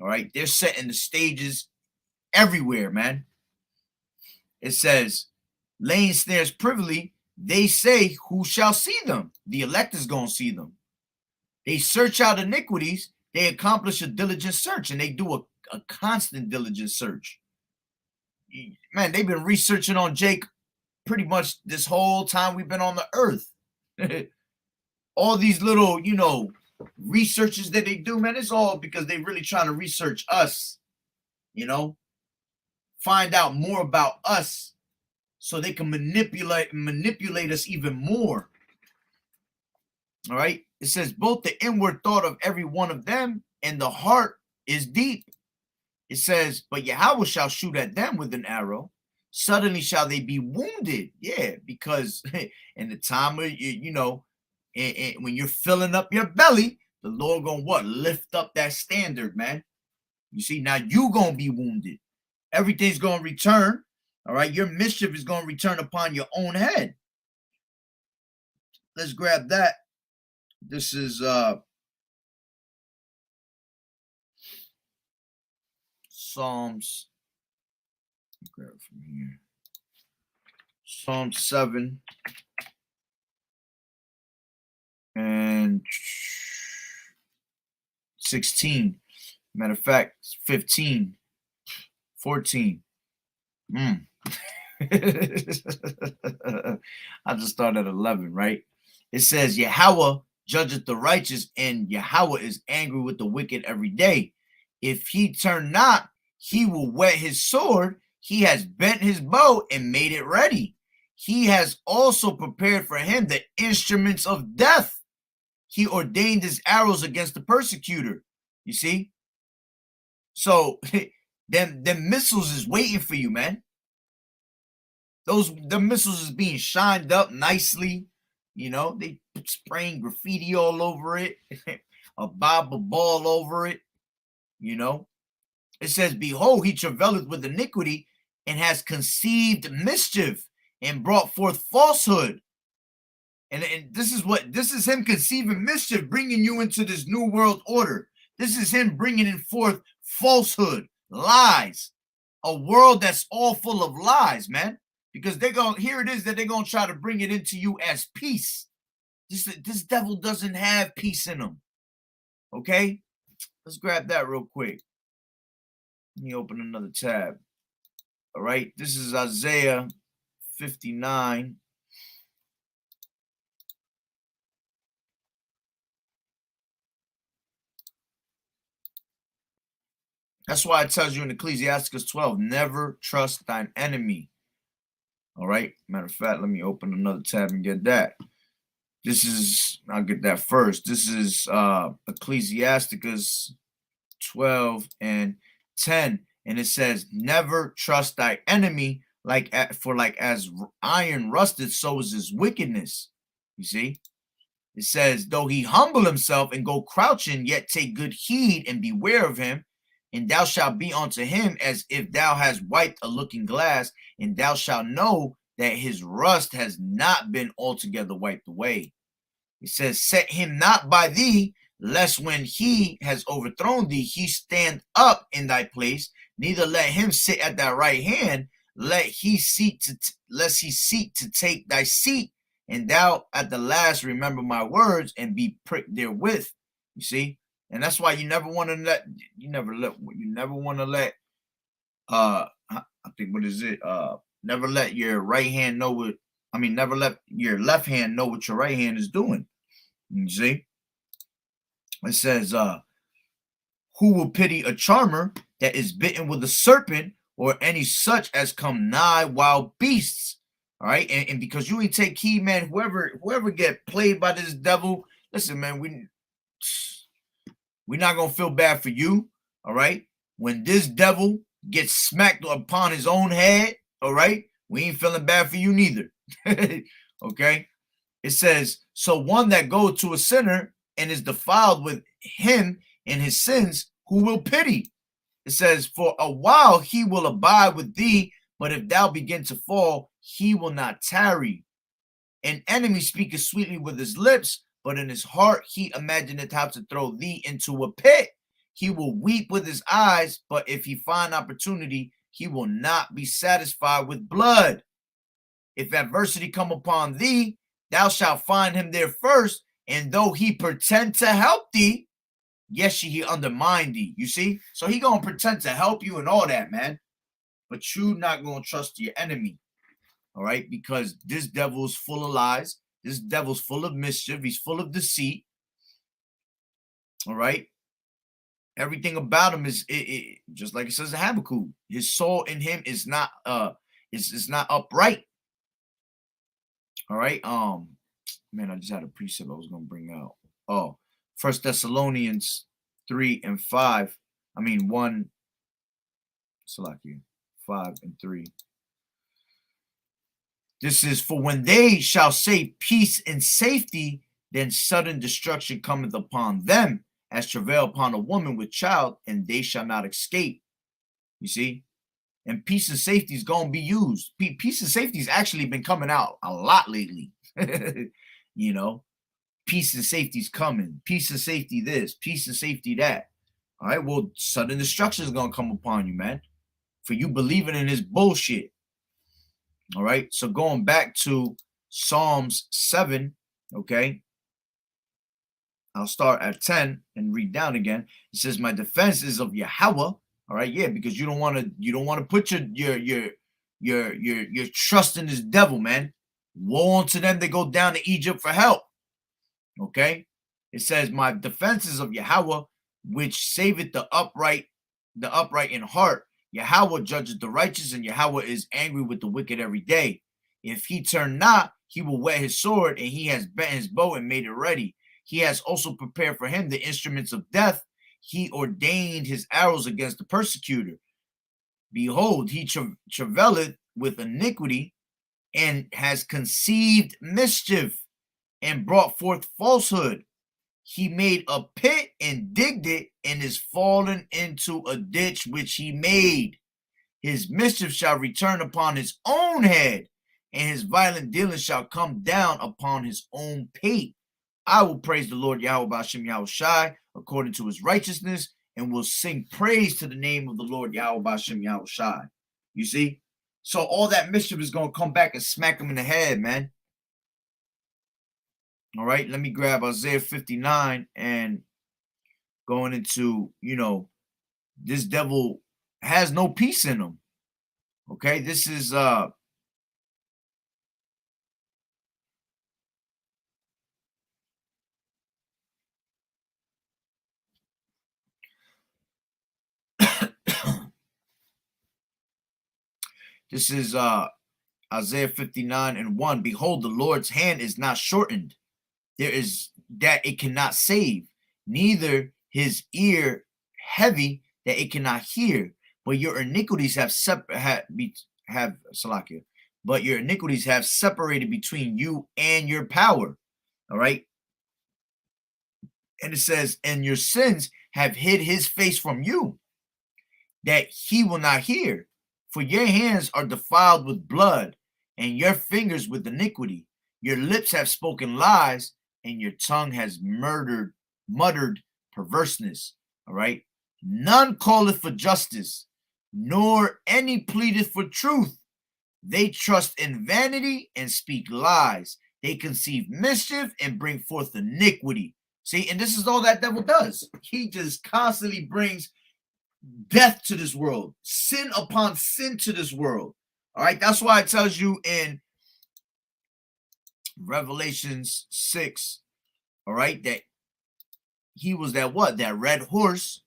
All right, they're setting the stages everywhere, man. It says, laying snares privily, they say, who shall see them? The elect is going to see them. They search out iniquities. They accomplish a diligent search, and they do a constant diligent search. Man, they've been researching on Jake pretty much this whole time we've been on the earth. All these little, researches that they do, man, it's all because they really trying to research us, find out more about us so they can manipulate us even more. All right. It says both the inward thought of every one of them and the heart is deep. It says, but Yahweh shall shoot at them with an arrow. Suddenly shall they be wounded. Yeah, because in the time of, when you're filling up your belly, the Lord gonna what? Lift up that standard, man. You see, now you gonna be wounded. Everything's gonna return. All right, your mischief is gonna return upon your own head. Let's grab that. This is Psalms. Grab it from here. Psalm 7 and 16. Matter of fact, 15, 14. I just started at 11, right? It says, Yahweh judgeth the righteous, and Yahweh is angry with the wicked every day. If he turn not, he will whet his sword. He has bent his bow and made it ready. He has also prepared for him the instruments of death. He ordained his arrows against the persecutor. You see? So them missiles is waiting for you, man. The missiles is being shined up nicely. They spraying graffiti all over it, a ball over it. It says, behold, he travaileth with iniquity and has conceived mischief and brought forth falsehood. And this is him conceiving mischief, bringing you into this new world order. This is him bringing forth falsehood, lies, a world that's all full of lies, man. Because here it is that they're going to try to bring it into you as peace. This devil doesn't have peace in him. Okay? Let's grab that real quick. Let me open another tab. All right. This is Isaiah 59. That's why it tells you in Ecclesiasticus 12, never trust thine enemy. All right. Matter of fact, let me open another tab and get that. I'll get that first. This is Ecclesiasticus 12 and 10. And it says, never trust thy enemy, for as iron rusted, so is his wickedness. You see? It says, though he humble himself and go crouching, yet take good heed and beware of him. And thou shalt be unto him as if thou hast wiped a looking glass, and thou shalt know that his rust has not been altogether wiped away. It says, set him not by thee, lest when he has overthrown thee, he stand up in thy place. Neither let him sit at thy right hand, lest he seek to take thy seat, and thou at the last remember my words and be pricked therewith. You see? And that's why you never want to let never let your right hand know never let your left hand know what your right hand is doing. You see? It says, who will pity a charmer that is bitten with a serpent, or any such as come nigh wild beasts? All right. And because you ain't take heed, man, whoever get played by this devil, listen, man, we're not going to feel bad for you, all right? When this devil gets smacked upon his own head, all right, we ain't feeling bad for you neither, okay? It says, so one that goes to a sinner and is defiled with him in his sins, who will pity? It says, for a while he will abide with thee, but if thou begin to fall, he will not tarry. An enemy speaketh sweetly with his lips, but in his heart he imagineth how to throw thee into a pit. He will weep with his eyes, but if he find opportunity, he will not be satisfied with blood. If adversity come upon thee, thou shalt find him there first, and though he pretend to help thee, yes, he undermine thee. You see? So he gonna pretend to help you and all that, man. But you not gonna trust your enemy. All right? Because this devil is full of lies. This devil's full of mischief. He's full of deceit. All right? Everything about him is just like it says in Habakkuk. His soul in him is not not upright. All right. Man, I just had a precept I was gonna bring out. Oh, 1 Thessalonians 3 and 5. I mean 1, Salakia, 5 and 3. This is for when they shall say peace and safety, then sudden destruction cometh upon them, as travail upon a woman with child, and they shall not escape. You see? And peace and safety is going to be used. Peace and safety has actually been coming out a lot lately. You know, peace and safety is coming. Peace and safety this. Peace and safety that. All right, well, sudden destruction is going to come upon you, man, for you believing in this bullshit. All right, so going back to Psalms 7, okay, I'll start at 10 and read down again. It says, my defense is of Yahweh. All right, yeah, because you don't want to put your trust in this devil, man. Woe unto them that go down to Egypt for help. Okay, it says, my defense is of Yahweh, which saveth the upright in heart. Yahweh judges the righteous, and Yahweh is angry with the wicked every day. If he turn not, he will whet his sword, and he has bent his bow and made it ready. He has also prepared for him the instruments of death. He ordained his arrows against the persecutor. Behold, he travaileth with iniquity, and has conceived mischief, and brought forth falsehood. He made a pit and digged it, and is fallen into a ditch which he made. His mischief shall return upon his own head, and his violent dealings shall come down upon his own pate. I will praise the Lord Yahweh B'Hashem Yahweh Shai according to his righteousness, and will sing praise to the name of the Lord Yahweh B'Hashem Yahweh Shai. You see? So all that mischief is going to come back and smack him in the head, man. All right, let me grab Isaiah 59 and going into, this devil has no peace in him. Okay, this is this is Isaiah 59 and 1. Behold, the Lord's hand is not shortened, there is that it cannot save, neither his ear heavy that it cannot hear. But your iniquities have but your iniquities have separated between you and your power. All right. And it says, and your sins have hid his face from you, that he will not hear. For your hands are defiled with blood, and your fingers with iniquity. Your lips have spoken lies, and your tongue has muttered perverseness. All right. None calleth for justice, nor any pleadeth for truth. They trust in vanity and speak lies. They conceive mischief and bring forth iniquity. See, and this is all that devil does. He just constantly brings death to this world, sin upon sin to this world. All right, that's why it tells you in Revelations 6, all right, that he was that red horse,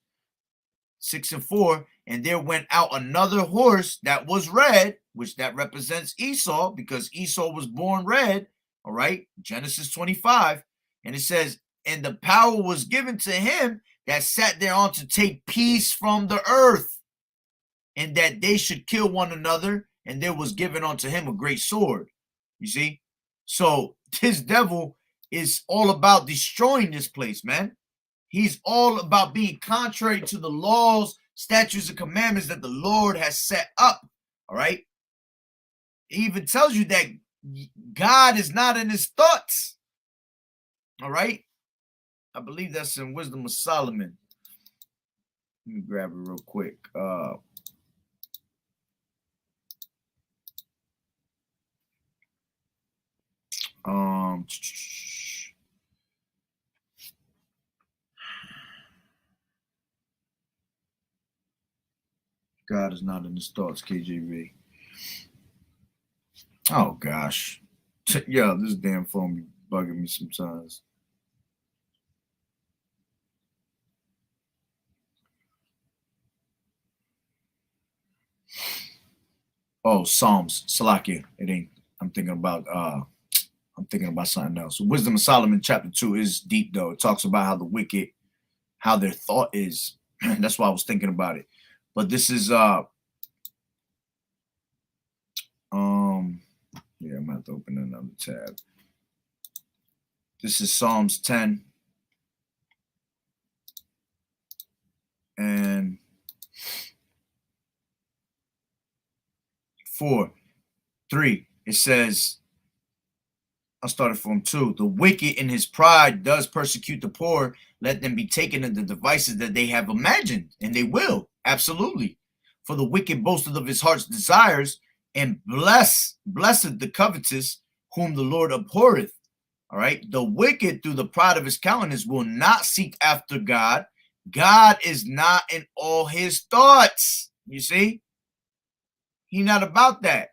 6 and 4, and there went out another horse that was red, which that represents Esau, because Esau was born red. All right, Genesis 25, and it says, and the power was given to him that sat thereon to take peace from the earth, and that they should kill one another, and there was given unto him a great sword. You see? So this devil is all about destroying this place, man. He's all about being contrary to the laws, statutes, and commandments that the Lord has set up. All right? He even tells you that God is not in his thoughts. All right. I believe that's in Wisdom of Solomon. Let me grab it real quick. God is not in his thoughts, KJV. Oh gosh. Yo, this damn phone be bugging me sometimes. Oh, Psalms, Salakia. It ain't. I'm thinking about something else. Wisdom of Solomon, chapter 2 is deep though. It talks about how the wicked, how their thought is. That's why I was thinking about it. But this is yeah, I'm gonna have to open another tab. This is Psalms 10 and 4:3. It says, I'll start it from 2. The wicked in his pride does persecute the poor. Let them be taken in the devices that they have imagined, and they will. Absolutely. For the wicked boasteth of his heart's desires, and blessed the covetous, whom the Lord abhorreth. All right. The wicked, through the pride of his countenance, will not seek after God. God is not in all his thoughts. You see? He's not about that.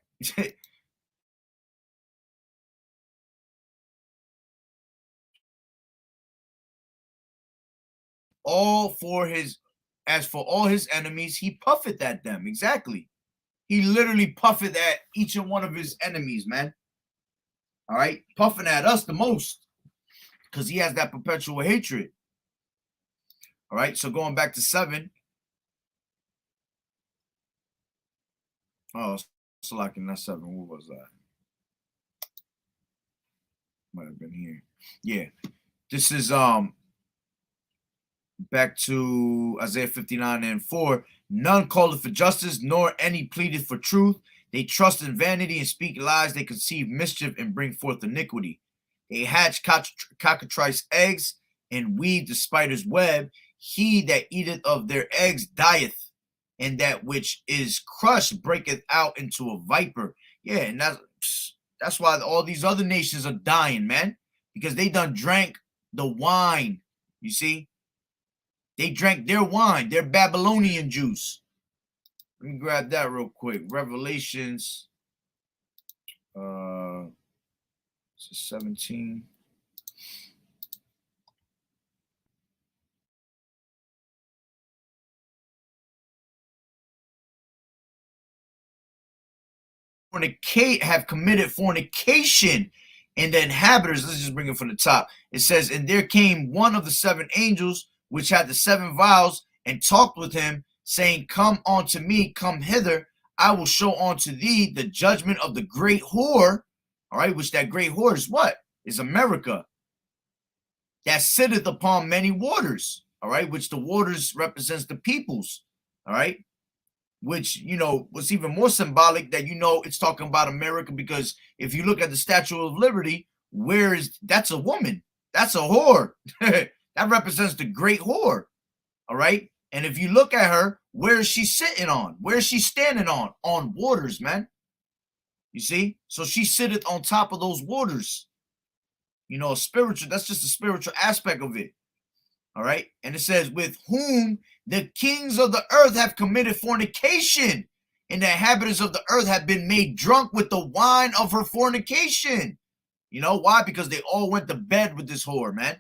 As for all his enemies, he puffeth at them. Exactly. He literally puffeth at each and one of his enemies, man. All right. Puffing at us the most because he has that perpetual hatred. All right. So going back to 7. Oh, so like in that 7. What was that? Might have been here. Yeah. This is back to Isaiah 59 and 4. None calleth for justice, nor any pleadeth for truth. They trust in vanity and speak lies. They conceive mischief and bring forth iniquity. They hatch cockatrice eggs and weave the spider's web. He that eateth of their eggs dieth, and that which is crushed breaketh out into a viper. Yeah, and that's why all these other nations are dying, man, because they done drank the wine. You see? They drank their wine, their Babylonian juice. Let me grab that real quick. Revelations 17. Have committed fornication, and the inhabitants, let's just bring it from the top. It says, and there came one of the 7 angels which had the 7 vials, and talked with him, saying, come unto me, come hither, I will show unto thee the judgment of the great whore. All right, which that great whore is what? Is America, that sitteth upon many waters. All right, which the waters represents the peoples. All right, which, you know, was even more symbolic that, you know, it's talking about America, because if you look at the Statue of Liberty, that's a woman, that's a whore. That represents the great whore. All right. And if you look at her, where is she sitting on? Where is she standing on? On waters, man. You see? So she sitteth on top of those waters. You know, spiritual, that's just a spiritual aspect of it. All right. And it says, with whom the kings of the earth have committed fornication, and the inhabitants of the earth have been made drunk with the wine of her fornication. You know why? Because they all went to bed with this whore, man.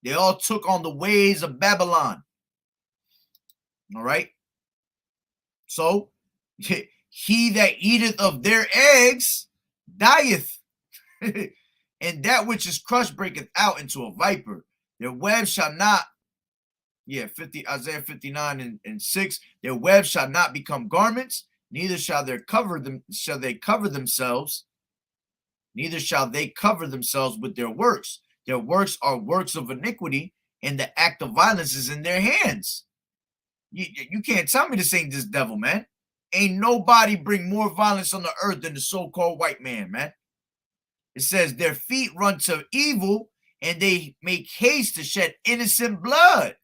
They all took on the ways of Babylon. All right. So he that eateth of their eggs dieth, and that which is crushed breaketh out into a viper. Their web shall not, Isaiah 59 and 6. Their web shall not become garments, neither shall they cover themselves, neither shall they cover themselves with their works. Their works are works of iniquity, and the act of violence is in their hands. You can't tell me this ain't this devil, man. Ain't nobody bring more violence on the earth than the so-called white man, man. It says their feet run to evil, and they make haste to shed innocent blood.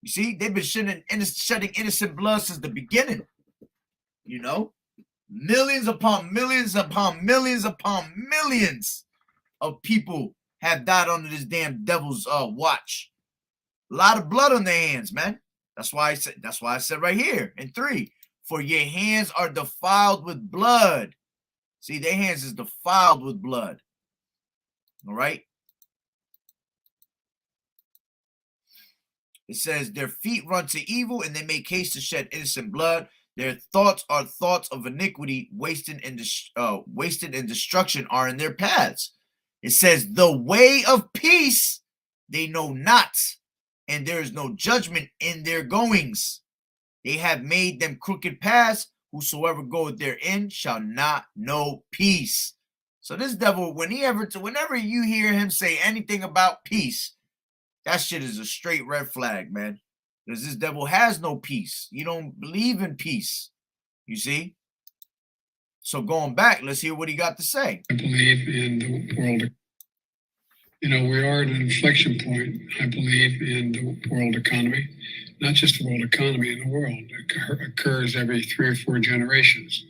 You see, they've been shedding innocent blood since the beginning. You know, millions upon millions upon millions upon millions of people have died under this damn devil's watch. A lot of blood on their hands, man. That's why I said right here in 3, for your hands are defiled with blood. See, their hands is defiled with blood. All right. It says their feet run to evil and they make haste to shed innocent blood. Their thoughts are thoughts of iniquity, wasted and destruction are in their paths. It says the way of peace they know not, and there is no judgment in their goings. They have made them crooked paths. Whosoever goeth therein shall not know peace. So this devil, whenever you hear him say anything about peace, that shit is a straight red flag, man. Because this devil has no peace. You don't believe in peace. You see? So going back, let's hear what he got to say. I believe in the world. You know, we are at an inflection point, I believe, in the world economy. Not just the world economy, in the world. It occurs every 3 or 4 generations.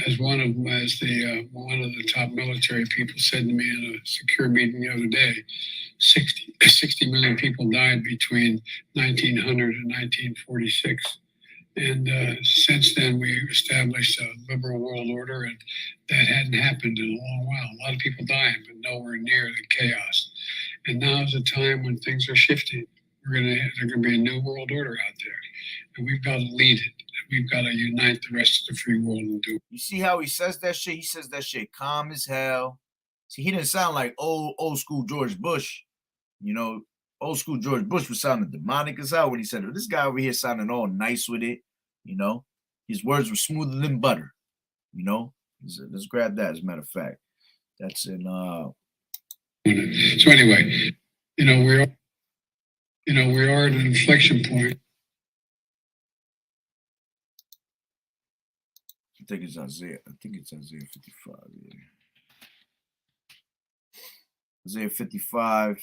As one of the top military people said to me in a secure meeting the other day, 60 million people died between 1900 and 1946. And since then, we established a liberal world order, and that hadn't happened in a long while. A lot of people dying, but nowhere near the chaos. And now is a time when things are shifting. There's going to be a new world order out there, and we've got to lead it. We've got to unite the rest of the free world and do it. You see how he says that shit? He says that shit calm as hell. See, he didn't sound like old school George Bush. You know, old school George Bush was sounding demonic as hell when he said it. This guy over here sounding all nice with it. You know, his words were smoother than butter. You know, let's grab that. As a matter of fact, that's in. So anyway, we are at an inflection point. I think it's Isaiah 55. Yeah. Isaiah 55.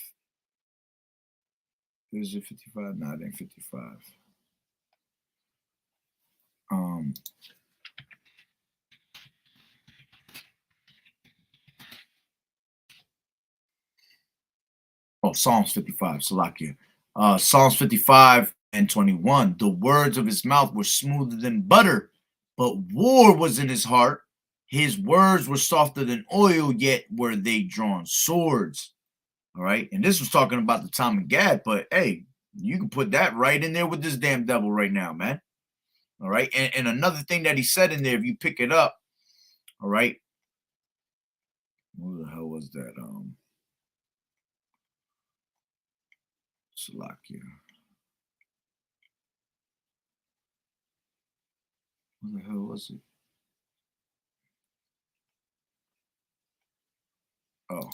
Is it 55? No, it ain't 55. Psalms 55, Salakia. Psalms 55 and 21. The words of his mouth were smoother than butter, but war was in his heart. His words were softer than oil, yet were they drawn swords. All right. And this was talking about the time of Gad, but hey, you can put that right in there with this damn devil right now, man. All right. And another thing that he said in there, if you pick it up, all right. What the hell was that? Salakia. What the hell was it? Oh.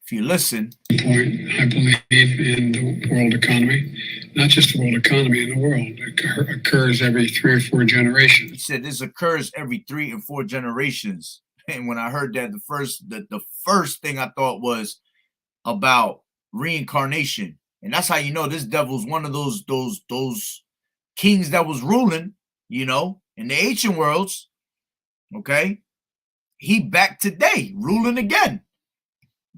If you listen. I believe in the world economy, not just the world economy, in the world. It occurs every 3 or 4 generations. He said this occurs every 3 and 4 generations. And when I heard that, the first thing I thought was about reincarnation. And that's how you know this devil's one of those kings that was ruling, in the ancient worlds. Okay. He back today, ruling again.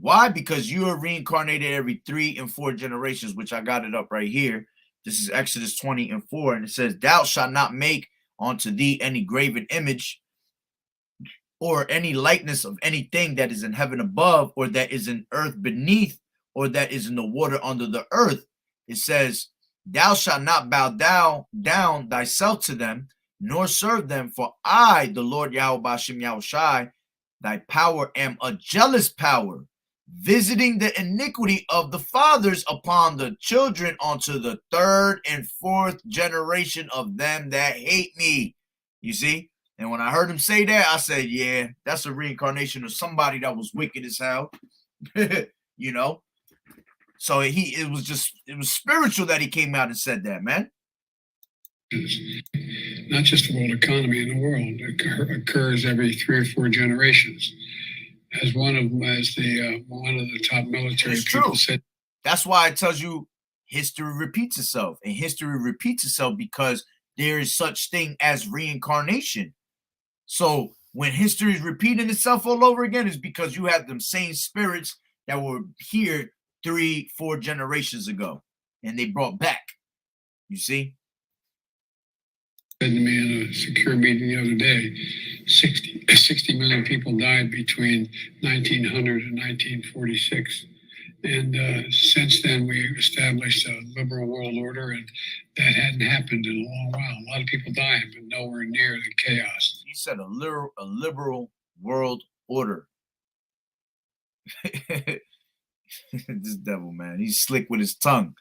Why? Because you are reincarnated every 3 and 4 generations, which I got it up right here. This is Exodus 20 and 4. And it says, thou shalt not make unto thee any graven image or any likeness of anything that is in heaven above, or that is in earth beneath, or that is in the water under the earth. It says, thou shalt not bow down thyself to them, nor serve them, for I, the Lord Yahweh B'Shem Yahushai, thy power am a jealous power, visiting the iniquity of the fathers upon the children unto the 3rd and 4th generation of them that hate me. You see? And when I heard him say that, I said, yeah, that's a reincarnation of somebody that was wicked as hell. So it was spiritual that he came out and said that, man. Not just the world economy, in the world. It occurs every 3 or 4 generations. as one of the top military It's people true. said. That's why it tells you history repeats itself, and history repeats itself because there is such thing as reincarnation. So when history is repeating itself all over again, is because you have them same spirits that were here 3-4 generations ago, and they brought back. You see? Said to me in a secure meeting the other day, 60 million people died between 1900 and 1946. And since then, we established a liberal world order, and that hadn't happened in a long while. A lot of people dying, but nowhere near the chaos. He said a liberal world order. This devil, man, he's slick with his tongue,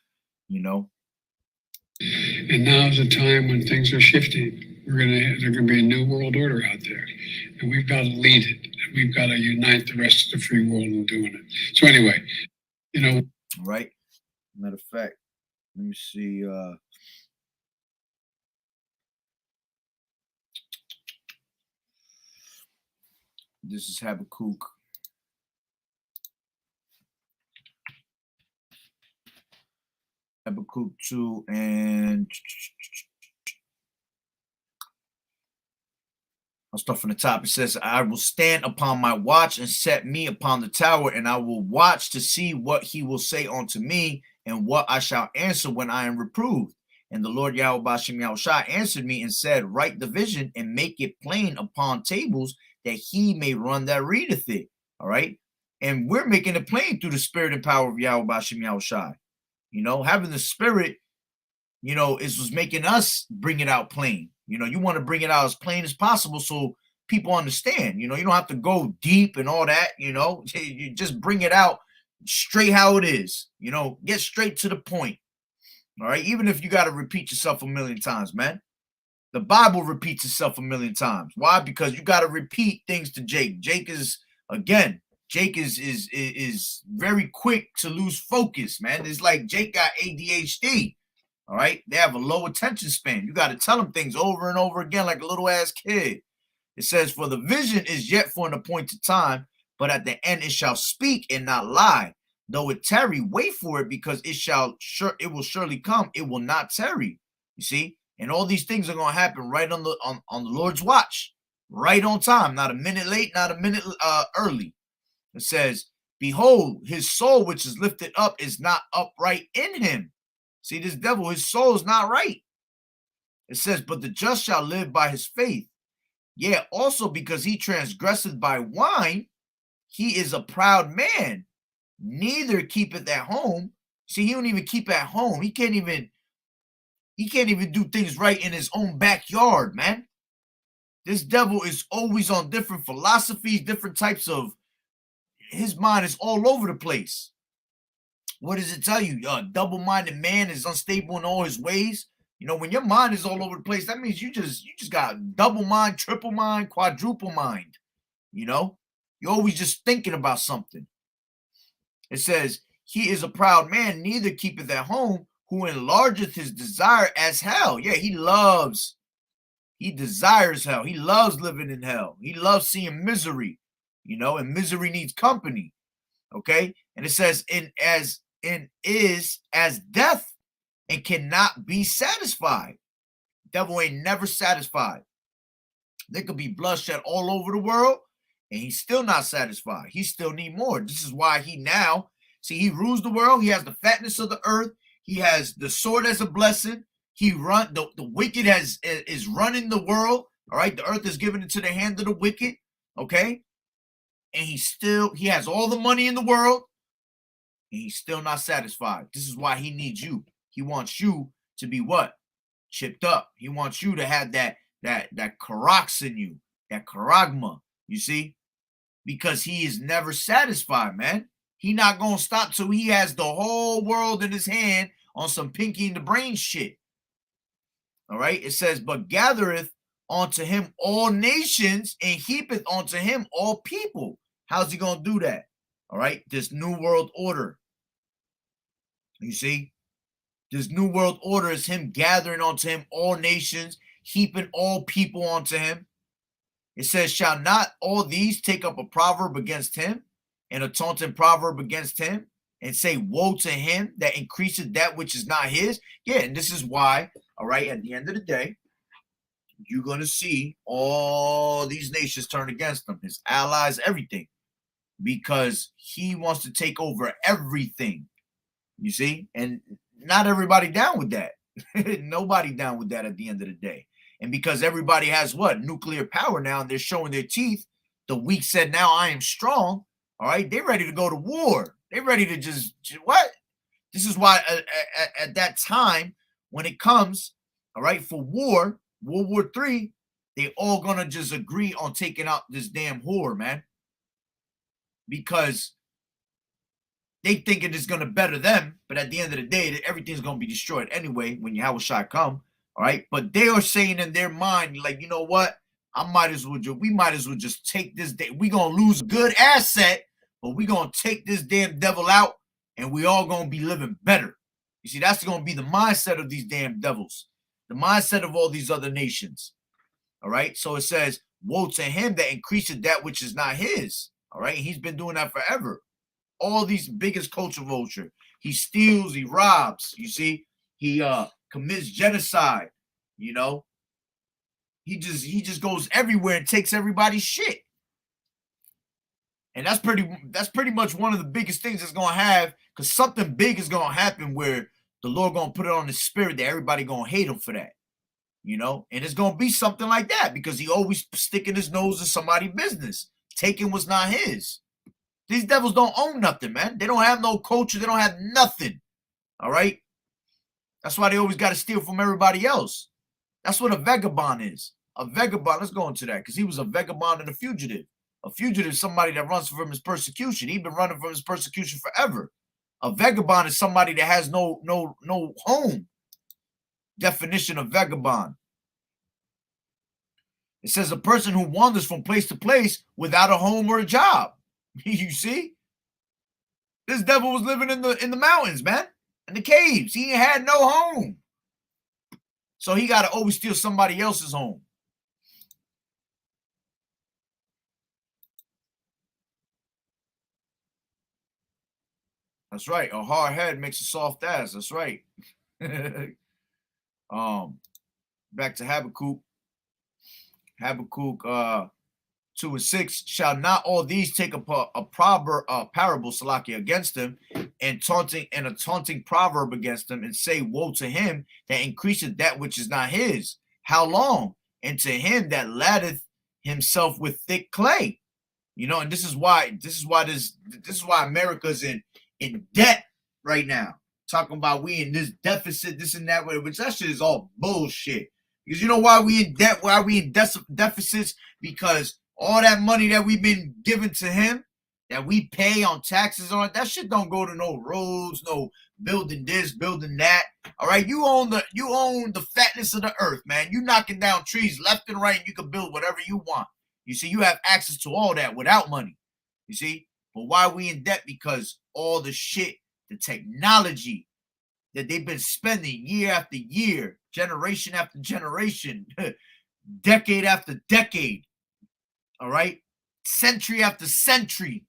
you know. And now is a time when things are shifting. There's gonna be a new world order out there, and we've got to lead it. And we've got to unite the rest of the free world in doing it. So anyway, you know. Right. Matter of fact, let me see. This is Habakkuk. Habakkuk 2 and I'll start from the top. It says, I will stand upon my watch and set me upon the tower, and I will watch to see what he will say unto me and what I shall answer when I am reproved. And the Lord Yahweh Bashem Yahushua answered me and said, write the vision and make it plain upon tables that he may run that readeth it. All right. And we're making it plain through the spirit and power of Yahweh Bashem Yahushua. You know, having the spirit, you know, was making us bring it out plain. You know, you want to bring it out as plain as possible so people understand. You know, you don't have to go deep and all that. You know, you just bring it out straight how it is. You know, get straight to the point. All right. Even if you got to repeat yourself a million times, man. The Bible repeats itself a million times. Why? Because you got to repeat things to Jake. Jake is very quick to lose focus, man. It's like Jake got ADHD. All right. They have a low attention span. You got to tell them things over and over again like a little ass kid. It says, for the vision is yet for an appointed time, but at the end it shall speak and not lie. Though it tarry, wait for it, because it will surely come. It will not tarry. You see? And all these things are going to happen right on the Lord's watch, right on time, not a minute late, not a minute early. It says, behold, his soul which is lifted up is not upright in him. See, this devil, his soul is not right. It says, but the just shall live by his faith. Yeah, also because he transgresseth by wine, he is a proud man, neither keepeth at home. See, he don't even keep at home. He can't even do things right in his own backyard, man. This devil is always on different philosophies, different types of, his mind is all over the place. What does it tell you? A double-minded man is unstable in all his ways. You know, when your mind is all over the place, that means you just got double mind, triple mind, quadruple mind. You know, you're always just thinking about something. It says, he is a proud man, neither keepeth at home, who enlargeth his desire as hell. Yeah, he desires hell. He loves living in hell. He loves seeing misery, you know, and misery needs company. Okay. And it says, is as death and cannot be satisfied. Devil ain't never satisfied. There could be bloodshed all over the world, and he's still not satisfied. He still need more. This is why he rules the world. He has the fatness of the earth. He has the sword as a blessing. The wicked is running the world. All right. The earth is given into the hand of the wicked. Okay. And he has all the money in the world. And he's still not satisfied. This is why he needs you. He wants you to be what? Chipped up. He wants you to have that karox in you, that charagma, you see? Because he is never satisfied, man. He not going to stop till he has the whole world in his hand on some Pinky in the Brain shit. All right? It says, but gathereth unto him all nations and heapeth unto him all people. How's he going to do that? All right? This new world order. You see? This new world order is him gathering onto him all nations, heaping all people onto him. It says, shall not all these take up a proverb against him, and a taunting proverb against him, and say, woe to him that increaseth that which is not his? Yeah, and this is why, all right, at the end of the day, you're going to see all these nations turn against him, his allies, everything, because he wants to take over everything, you see? And not everybody down with that. Nobody down with that at the end of the day. And because everybody has what? Nuclear power now, and they're showing their teeth. The weak said, now I am strong. All right, they're ready to go to war. They're ready to just what? This is why at that time, when it comes, all right, for war, World War III, they all gonna just agree on taking out this damn whore, man. Because they thinking it's gonna better them, but at the end of the day, everything's gonna be destroyed anyway when Yahweh Shai come. All right, but they are saying in their mind, like, you know what? We might as well just take this day. We gonna lose a good asset, but we gonna take this damn devil out, and we all gonna be living better. You see, that's gonna be the mindset of these damn devils, the mindset of all these other nations. All right, so it says, woe to him that increases that which is not his. All right, he's been doing that forever. All these biggest culture vulture. He steals, he robs, you see, he commits genocide, you know. He just goes everywhere and takes everybody's shit. And that's pretty much one of the biggest things that's gonna have, because something big is gonna happen where the Lord gonna put it on his spirit that everybody gonna hate him for that. You know, and it's gonna be something like that because he always sticking his nose in somebody's business, taking what's not his. These devils don't own nothing, man. They don't have no culture. They don't have nothing. All right. That's why they always got to steal from everybody else. That's what a vagabond is. A vagabond. Let's go into that because he was a vagabond and a fugitive. A fugitive is somebody that runs from his persecution. He's been running from his persecution forever. A vagabond is somebody that has no home. Definition of vagabond. It says a person who wanders from place to place without a home or a job. You see? This devil was living in the mountains, man. In the caves. He had no home. So he got to always steal somebody else's home. That's right. A hard head makes a soft ass. That's right. Back to Habakkuk. Habakkuk 2 and 6. Shall not all these take a parable, Salakia, against him, and a taunting proverb against him, and say, woe to him that increaseth that which is not his? How long? And to him that laddeth himself with thick clay. You know, and this is why America's in debt right now. Talking about we in this deficit, this and that, which that shit is all bullshit. Because you know why we in debt? Why we in deficits? Because all that money that we've been giving to him, that we pay on taxes on, that shit don't go to no roads, no building this, building that. All right, you own the fatness of the earth, man. You knocking down trees left and right, and you can build whatever you want. You see, you have access to all that without money. You see, but why we in debt? Because all the shit, the technology that they've been spending year after year, generation after generation, decade after decade, all right, century after century,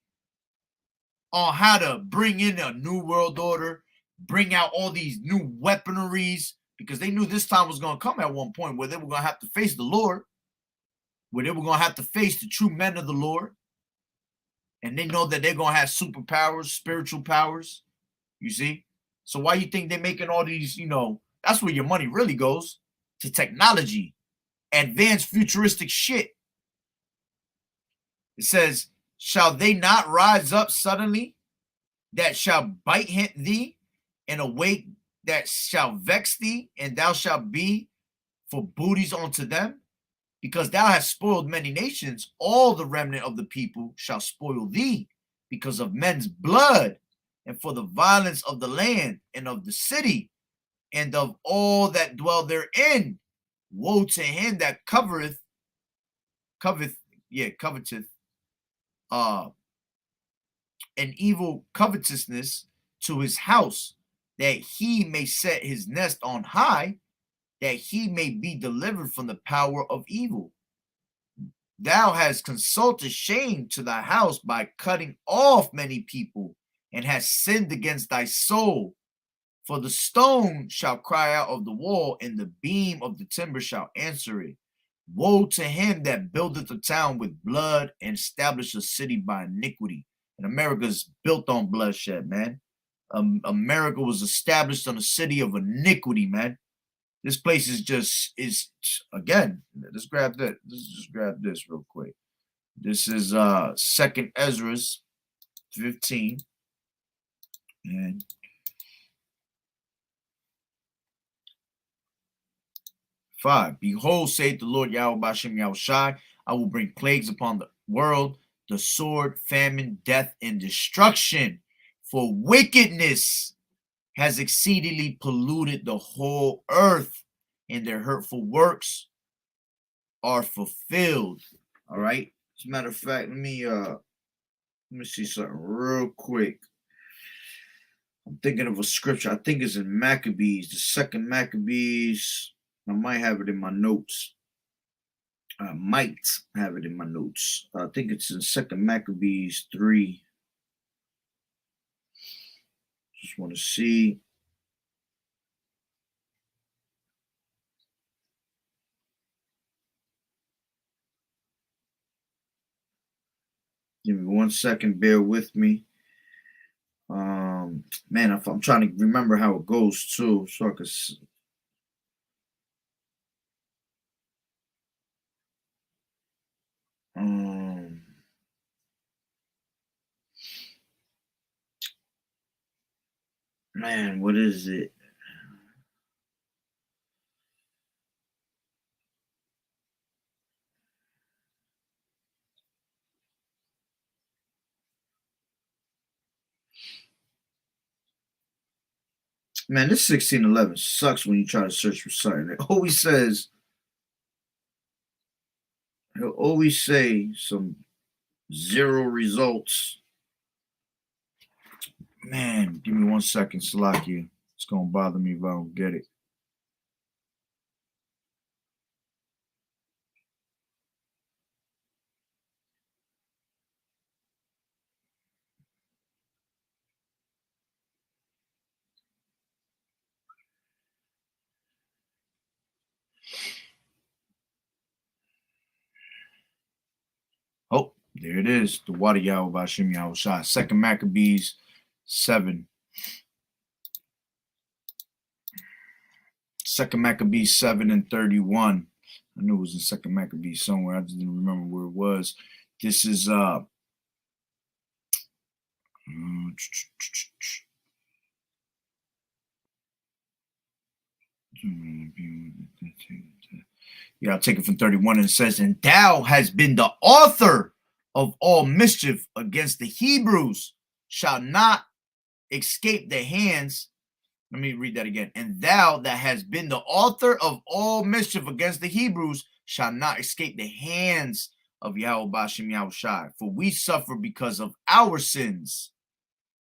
on how to bring in a new world order, bring out all these new weaponries, because they knew this time was going to come at one point where they were going to have to face the Lord, where they were going to have to face the true men of the Lord. And they know that they're going to have superpowers, spiritual powers, you see? So why you think they're making all these, you know, that's where your money really goes, to technology, advanced futuristic shit. It says, shall they not rise up suddenly that shall bite thee, and awake that shall vex thee, and thou shalt be for booties unto them? Because thou hast spoiled many nations, all the remnant of the people shall spoil thee, because of men's blood, and for the violence of the land, and of the city, and of all that dwell therein. Woe to him that coveteth an evil covetousness to his house, that he may set his nest on high, that he may be delivered from the power of evil. thou hast consulted shame to thy house by cutting off many people, and hast sinned against thy soul. For the stone shall cry out of the wall, and the beam of the timber shall answer it. Woe to him that buildeth a town with blood, and establish a city by iniquity. And America's built on bloodshed, man. America was established on a city of iniquity, man. This place is again. Let's grab that. Let's just grab this real quick. This is Second Ezra's 15, and 5. Behold, saith the Lord Yahweh Bashem Yahushai, I will bring plagues upon the world, the sword, famine, death, and destruction. For wickedness has exceedingly polluted the whole earth, and their hurtful works are fulfilled. All right. As a matter of fact, let me see something real quick. I'm thinking of a scripture. I think it's in Maccabees, the second Maccabees. I might have it in my notes. I might have it in my notes. I think it's in Second Maccabees 3. Just want to see. Give me 1 second. Bear with me. Man, if I'm trying to remember how it goes too, so I could. Man, what is it? Man, this 1611 sucks when you try to search for something. It always says, he'll always say some 0 results. Man, give me 1 second, Salakia. It's going to bother me if I don't get it. Oh, there it is. The water Yahweh Bashem Yahushai. Second Maccabees 7. Second Maccabees 7 and 31. I knew it was in Second Maccabees somewhere. I just didn't remember where it was. This is yeah, I'll take it from 31, and it says, and thou hast been the author of all mischief against the Hebrews, shall not escape the hands. Let me read that again. And thou that hast been the author of all mischief against the Hebrews shall not escape the hands of Yahweh Bashem Yahushai. For we suffer because of our sins.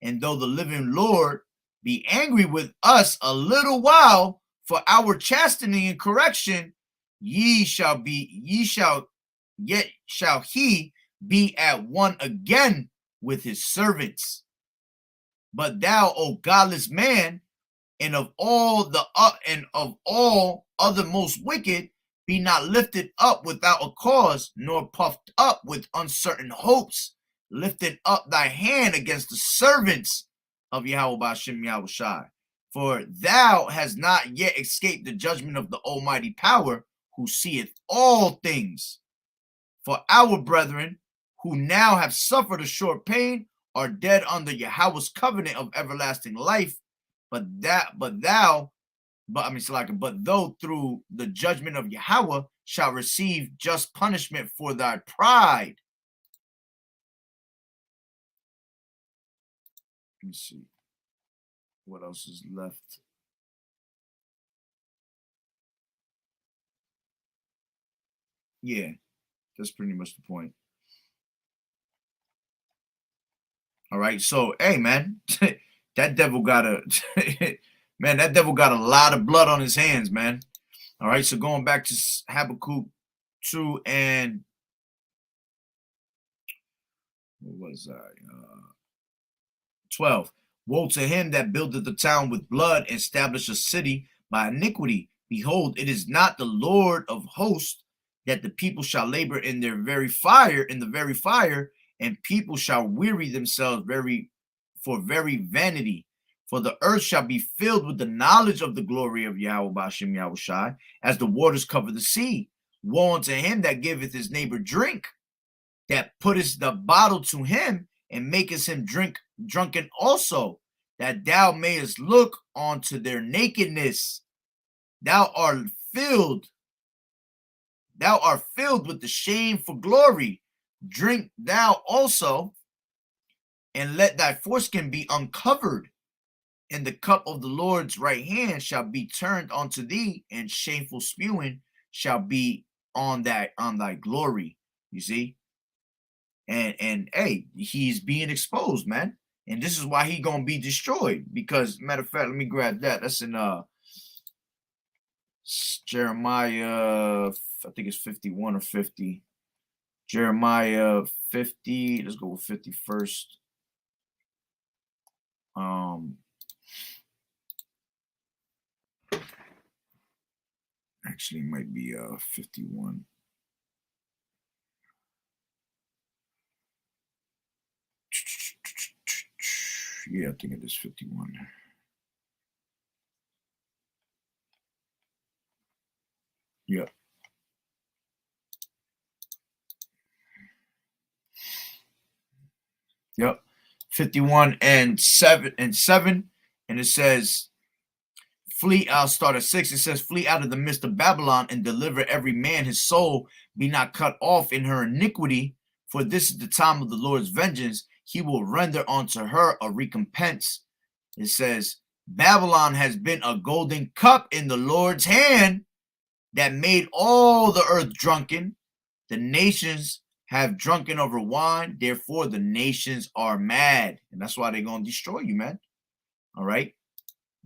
And though the living Lord be angry with us a little while for our chastening and correction, yet shall he be at one again with his servants. But thou, O godless man, and of all other most wicked, be not lifted up without a cause, nor puffed up with uncertain hopes, lifting up thy hand against the servants of Yahweh Bashem Yahushai. For thou hast not yet escaped the judgment of the Almighty Power, who seeth all things. For our brethren, who now have suffered a short pain, are dead under Yahweh's covenant of everlasting life. But though through the judgment of Yahweh shall receive just punishment for thy pride. Let me see what else is left. Yeah, that's pretty much the point. All right, so hey, man, that devil got a lot of blood on his hands, man. All right, so going back to Habakkuk 2 and what was I? 12. Woe to him that buildeth the town with blood, and establish a city by iniquity. Behold, it is not the Lord of hosts, that the people shall labor in the very fire, and people shall weary themselves for very vanity. For the earth shall be filled with the knowledge of the glory of Yahweh Bashem Yahushai, as the waters cover the sea. Woe unto him that giveth his neighbor drink, that putteth the bottle to him, and maketh him drunken also, that thou mayest look onto their nakedness. Thou art filled with the shame for glory. Drink thou also, and let thy foreskin be uncovered. And the cup of the Lord's right hand shall be turned unto thee, and shameful spewing shall be on thy glory. You see? And hey, he's being exposed, man. And this is why he gonna be destroyed. Because, matter of fact, let me grab that. That's in Jeremiah, I think it's 51 or 50. Jeremiah 50. Let's go with 50 first. Actually, it might be 51. Yeah, I think it is 51. Yeah. Yep. 51 and 7, and it says, flee. I'll start at 6. It says, flee out of the midst of Babylon, and deliver every man his soul, be not cut off in her iniquity, for this is the time of the Lord's vengeance. He will render unto her a recompense. It says, Babylon has been a golden cup in the Lord's hand, that made all the earth drunken. The nations have drunken over wine, therefore the nations are mad. And that's why they're going to destroy you, man. All right.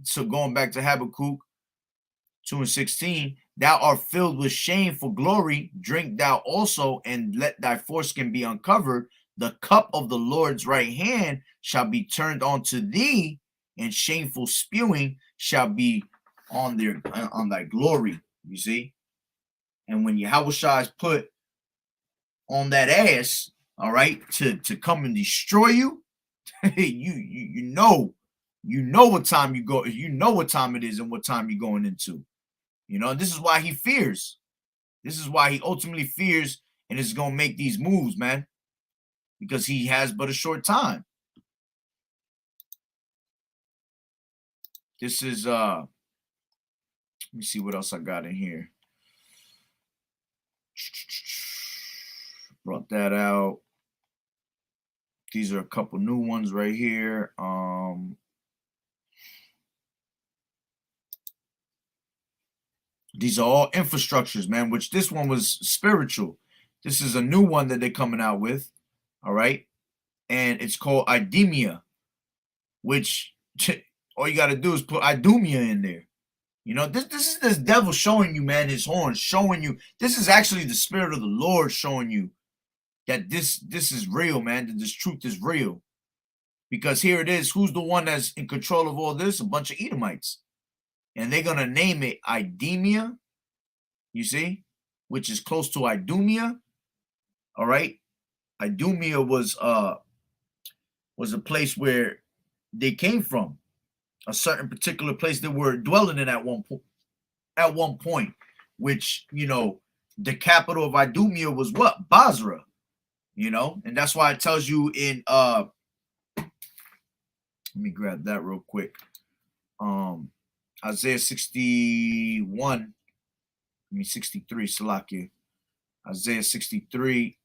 So going back to Habakkuk 2 and 16, thou art filled with shame for glory. Drink thou also, and let thy foreskin be uncovered. The cup of the Lord's right hand shall be turned unto thee, and shameful spewing shall be on thy glory. You see? And when Yahushua is put on that ass, all right, to come and destroy you, you know what time you go, you know what time it is and what time you're going into. You know, this is why he fears. This is why he ultimately fears and is going to make these moves, man, because he has but a short time. This is let me see what else I got in here. Brought that out. These are a couple new ones right here. These are all infrastructures, man, which this one was spiritual. This is a new one that they're coming out with. All right. And it's called Idumea, which all you got to do is put Idumea in there. You know, this is this devil showing you, man, his horns, showing you. This is actually the spirit of the Lord showing you that this is real, man, that this truth is real. Because here it is. Who's the one that's in control of all this? A bunch of Edomites. And they're going to name it Idumea, you see, which is close to Idumea. All right. Idumea was a place where they came from, a certain particular place they were dwelling in at one point, which, you know, the capital of Idumea was what? Basra, you know, and that's why it tells you in let me grab that real quick. Isaiah 61, 63, Salakia. Isaiah 63.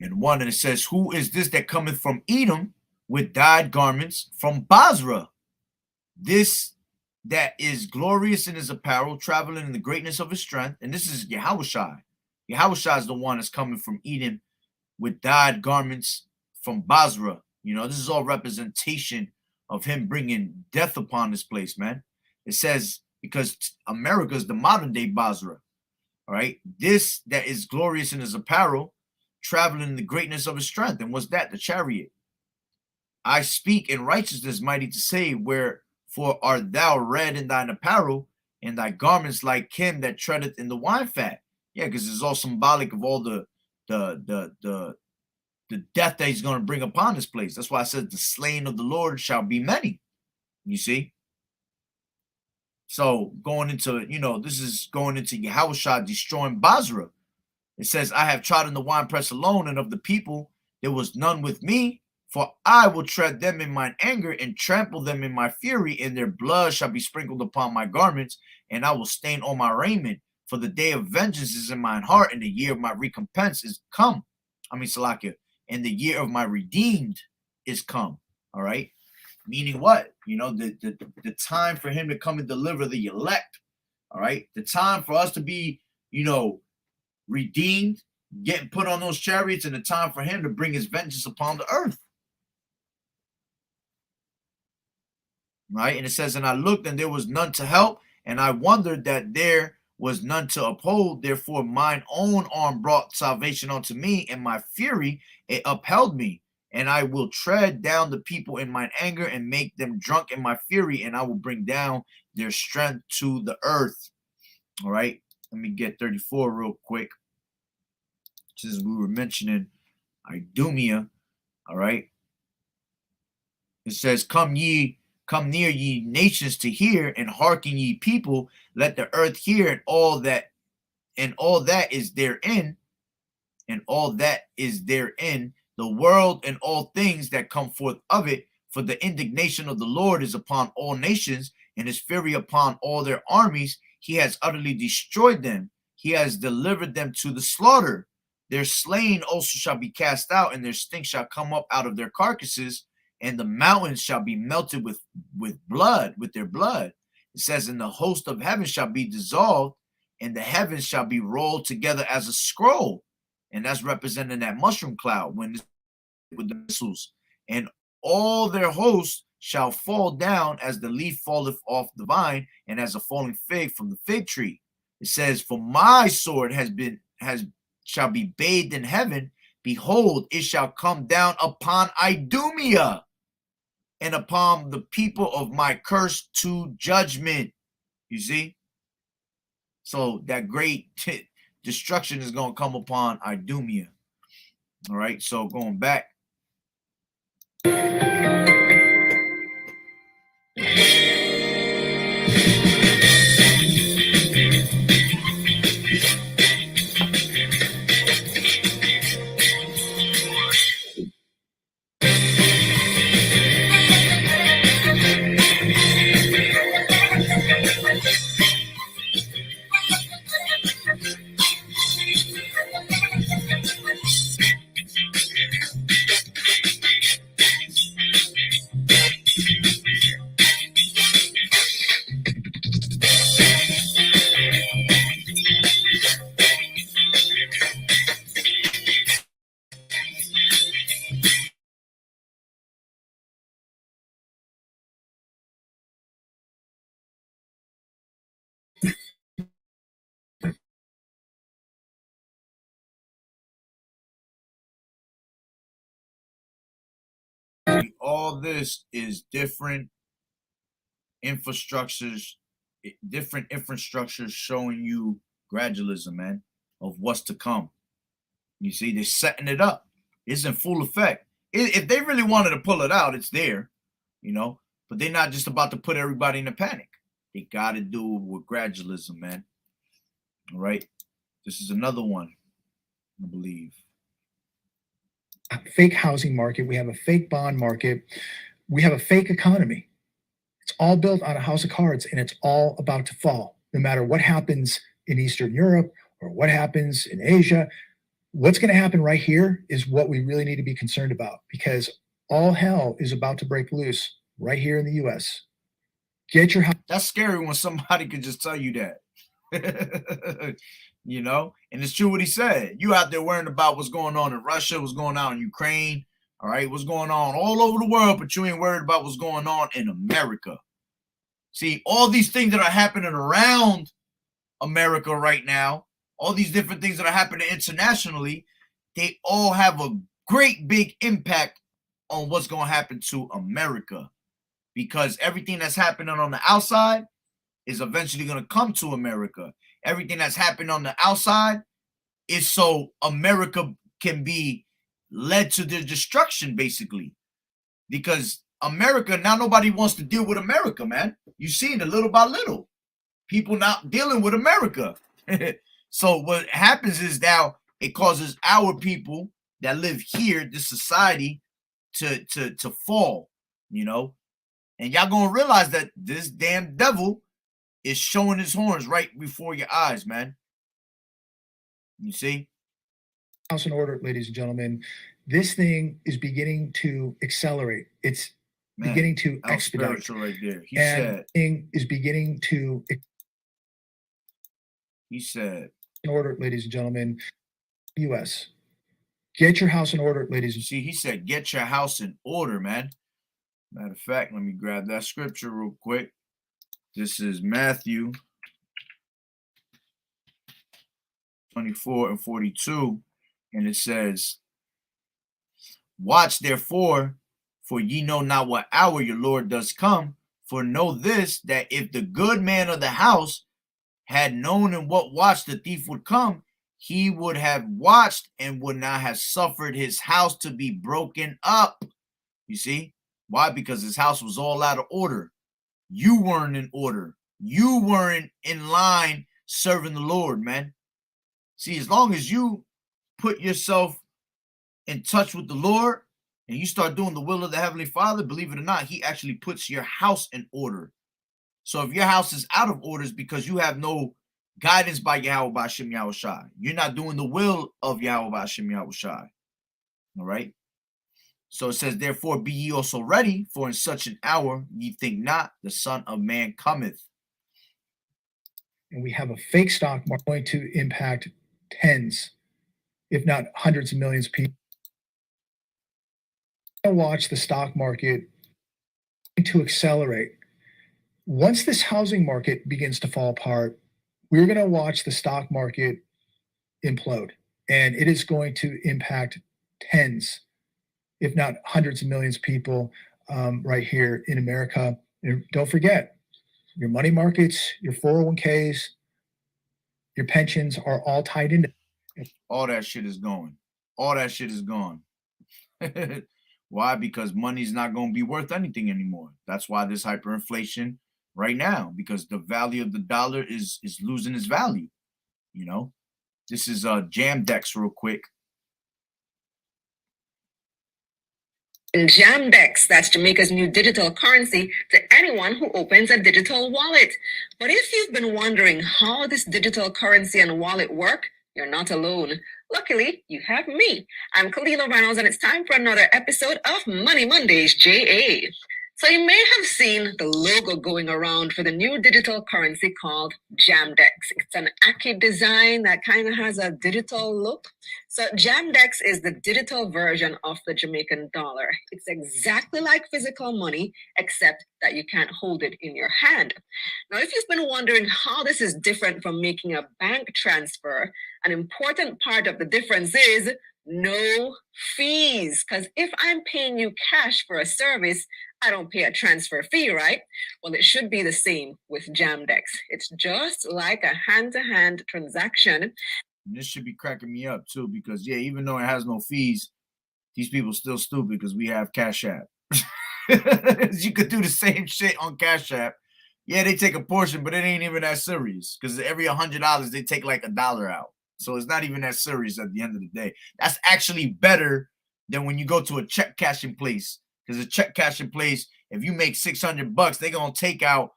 And 1, and it says, who is this that cometh from Edom with dyed garments from Basra? This that is glorious in his apparel, traveling in the greatness of his strength. And this is Yahushai. Yahushai is the one that's coming from Edom with dyed garments from Basra. You know, this is all representation of him bringing death upon this place, man. It says, because America is the modern day Basra. All right. This that is glorious in his apparel, traveling in the greatness of his strength. And what's that? The chariot. I speak in righteousness, mighty to save, wherefore art thou red in thine apparel, and thy garments like him that treadeth in the wine fat. Yeah, because it's all symbolic of all the death that he's going to bring upon this place. That's why I said the slain of the Lord shall be many. You see? So going into, this is going into Yahushua destroying Basra. It says, I have trodden the winepress alone, and of the people there was none with me. For I will tread them in mine anger and trample them in my fury, and their blood shall be sprinkled upon my garments, and I will stain all my raiment. For the day of vengeance is in mine heart, and the year of my recompense is come. Salakia, and the year of my redeemed is come. All right. Meaning what? The time for him to come and deliver the elect. All right. The time for us to be, redeemed, getting put on those chariots, and the time for him to bring his vengeance upon the earth. Right. And it says, and I looked, and there was none to help, and I wondered that there was none to uphold. Therefore mine own arm brought salvation unto me, and my fury it upheld me. And I will tread down the people in mine anger, and make them drunk in my fury, and I will bring down their strength to the earth. All right. Let me get 34 real quick. Since we were mentioning Idumea. All right. It says, come near ye nations to hear, and hearken ye people, let the earth hear, and all that is therein, the world and all things that come forth of it. For the indignation of the Lord is upon all nations, and his fury upon all their armies. He has utterly destroyed them. He has delivered them to the slaughter. Their slain also shall be cast out, and their stink shall come up out of their carcasses, and the mountains shall be melted with blood, with their blood. It says, and the host of heaven shall be dissolved, and the heavens shall be rolled together as a scroll. And that's representing that mushroom cloud with the missiles. And all their hosts shall fall down as the leaf falleth off the vine, and as a falling fig from the fig tree. It says, for my sword shall be bathed in heaven. Behold, it shall come down upon Idumea, and upon the people of my curse to judgment. You see? So that great destruction is going to come upon Idumea. All right. So going back. All this is different infrastructures showing you gradualism, man, of what's to come. You see, they're setting it up. It's in full effect. If they really wanted to pull it out, it's there, but they're not just about to put everybody in a panic. They got to do it with gradualism, man. All right. This is another one, I believe. Fake housing market. We have a fake bond market. We have a fake economy. It's all built on a house of cards, and it's all about to fall. No matter what happens in Eastern Europe or what happens in Asia, what's going to happen right here is what we really need to be concerned about, because all hell is about to break loose right here in the U.S. Get your house. That's scary when somebody could just tell you that. And it's true what he said. You out there worrying about what's going on in Russia, what's going on in Ukraine, all right, what's going on all over the world, but you ain't worried about what's going on in America. See, all these things that are happening around America right now all these different things that are happening internationally, they all have a great big impact on what's going to happen to America, because everything that's happening on the outside is eventually going to come to America. Everything that's happening on the outside is so America can be led to their destruction, basically. Because America, now nobody wants to deal with America, man. You've seen it little by little. People not dealing with America. So what happens is now it causes our people that live here, this society, to fall, you know. And y'all gonna realize that this damn devil is showing his horns right before your eyes, man. You see? House in order, ladies and gentlemen. This thing is beginning to accelerate. It's Man, beginning to that was expedite. spiritual right there. He And said, thing is beginning to in order, ladies and gentlemen. U.S. Get your house in order, ladies you and see, he said, get your house in order, man. Matter of fact, let me grab that scripture real quick. This is Matthew 24 and 42. And it says, watch therefore, for ye know not what hour your Lord does come. For know this, that if the good man of the house had known in what watch the thief would come, he would have watched and would not have suffered his house to be broken up. You see? Why? Because his house was all out of order. You weren't in order. You weren't in line serving the Lord, man. See, as long as you put yourself in touch with the Lord and you start doing the will of the Heavenly Father, believe it or not, he actually puts your house in order. So if your house is out of order, it's because you have no guidance by Yahweh B'Shem Yahweh Shai. You're not doing the will of Yahweh B'Shem Yahweh Shai. All right? So it says, therefore be ye also ready, for in such an hour ye think not the Son of Man cometh. and we have a fake stock market going to impact tens, if not hundreds of millions of people. Watch the stock market to accelerate. Once this housing market begins to fall apart, we're going to watch the stock market implode, and it is going to impact tens, if not hundreds of millions of people right here in America. And don't forget, your money markets, your 401ks, your pensions are all tied into. All that shit is going. All that shit is gone. Why? Because money's not going to be worth anything anymore. That's why there's hyperinflation right now, because the value of the dollar is losing its value. You know, this is Jamdex real quick. Jamdex, that's Jamaica's new digital currency to anyone who opens a digital wallet. But if you've been wondering how this digital currency and wallet work, you're not alone. Luckily, you have me. I'm Kalila Reynolds, and it's time for another episode of Money Mondays JA. So you may have seen the logo going around for the new digital currency called Jamdex. It's an Aki design that kind of has a digital look. So Jamdex is the digital version of the Jamaican dollar. It's exactly like physical money, except that you can't hold it in your hand. Now, if you've been wondering how this is different from making a bank transfer, an important part of the difference is no fees. Because if I'm paying you cash for a service, I don't pay a transfer fee, right? Well, it should be the same with Jamdex. It's just like a hand-to-hand transaction. And this should be cracking me up too, because yeah, even though it has no fees, these people still stupid because we have Cash App. You could do the same shit on Cash App. Yeah, they take a portion, but it ain't even that serious, because every $100 they take like $1 out. So it's not even that serious at the end of the day. That's actually better than when you go to a check cashing place. Because a check cashing place, if you make $600, they're gonna take out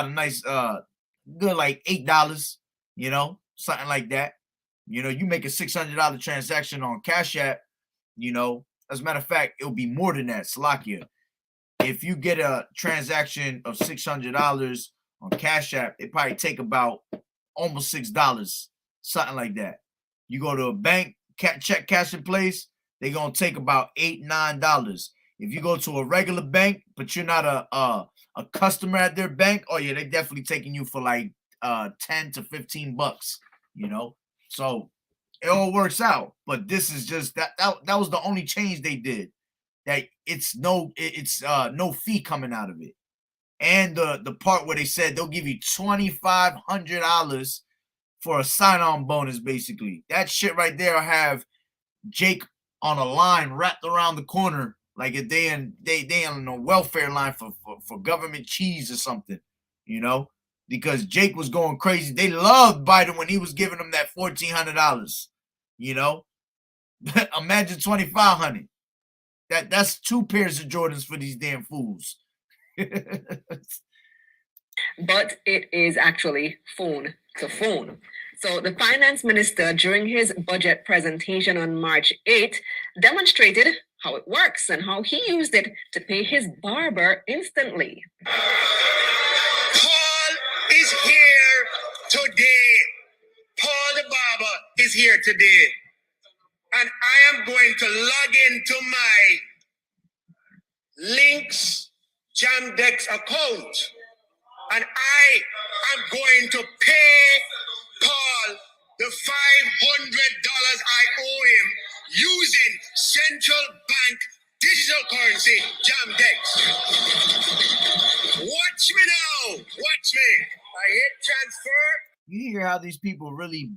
a nice good like $8, you know, something like that. You know, you make a $600 transaction on Cash App, you know, as a matter of fact, it'll be more than that, Salakia. If you get a transaction of $600 on Cash App, it probably take about almost $6, something like that. You go to a bank, check cashing place, they're gonna take about $8, $9. If you go to a regular bank, but you're not a customer at their bank, oh yeah, they're definitely taking you for like $10 to $15. you know. So it all works out. But this is just that was the only change they did. That it's no fee coming out of it. And the part where they said they'll give you $2,500 for a sign-on bonus, basically. That shit right there will have Jake on a line wrapped around the corner, like if they on a welfare line for government cheese or something, you know, because Jake was going crazy. They loved Biden when he was giving them that $1,400, you know. Imagine $2,500. That's 2 pairs of Jordans for these damn fools. But it is actually phone to phone. So the finance minister, during his budget presentation on March 8th, demonstrated how it works and how he used it to pay his barber instantly. Paul is here today. Paul the barber is here today. And I am going to log into my Links Jamdex account. And I am going to pay Paul the $500 I owe him using central bank digital currency Jamdex. Watch me now. Watch me. I hit transfer. You hear how these people really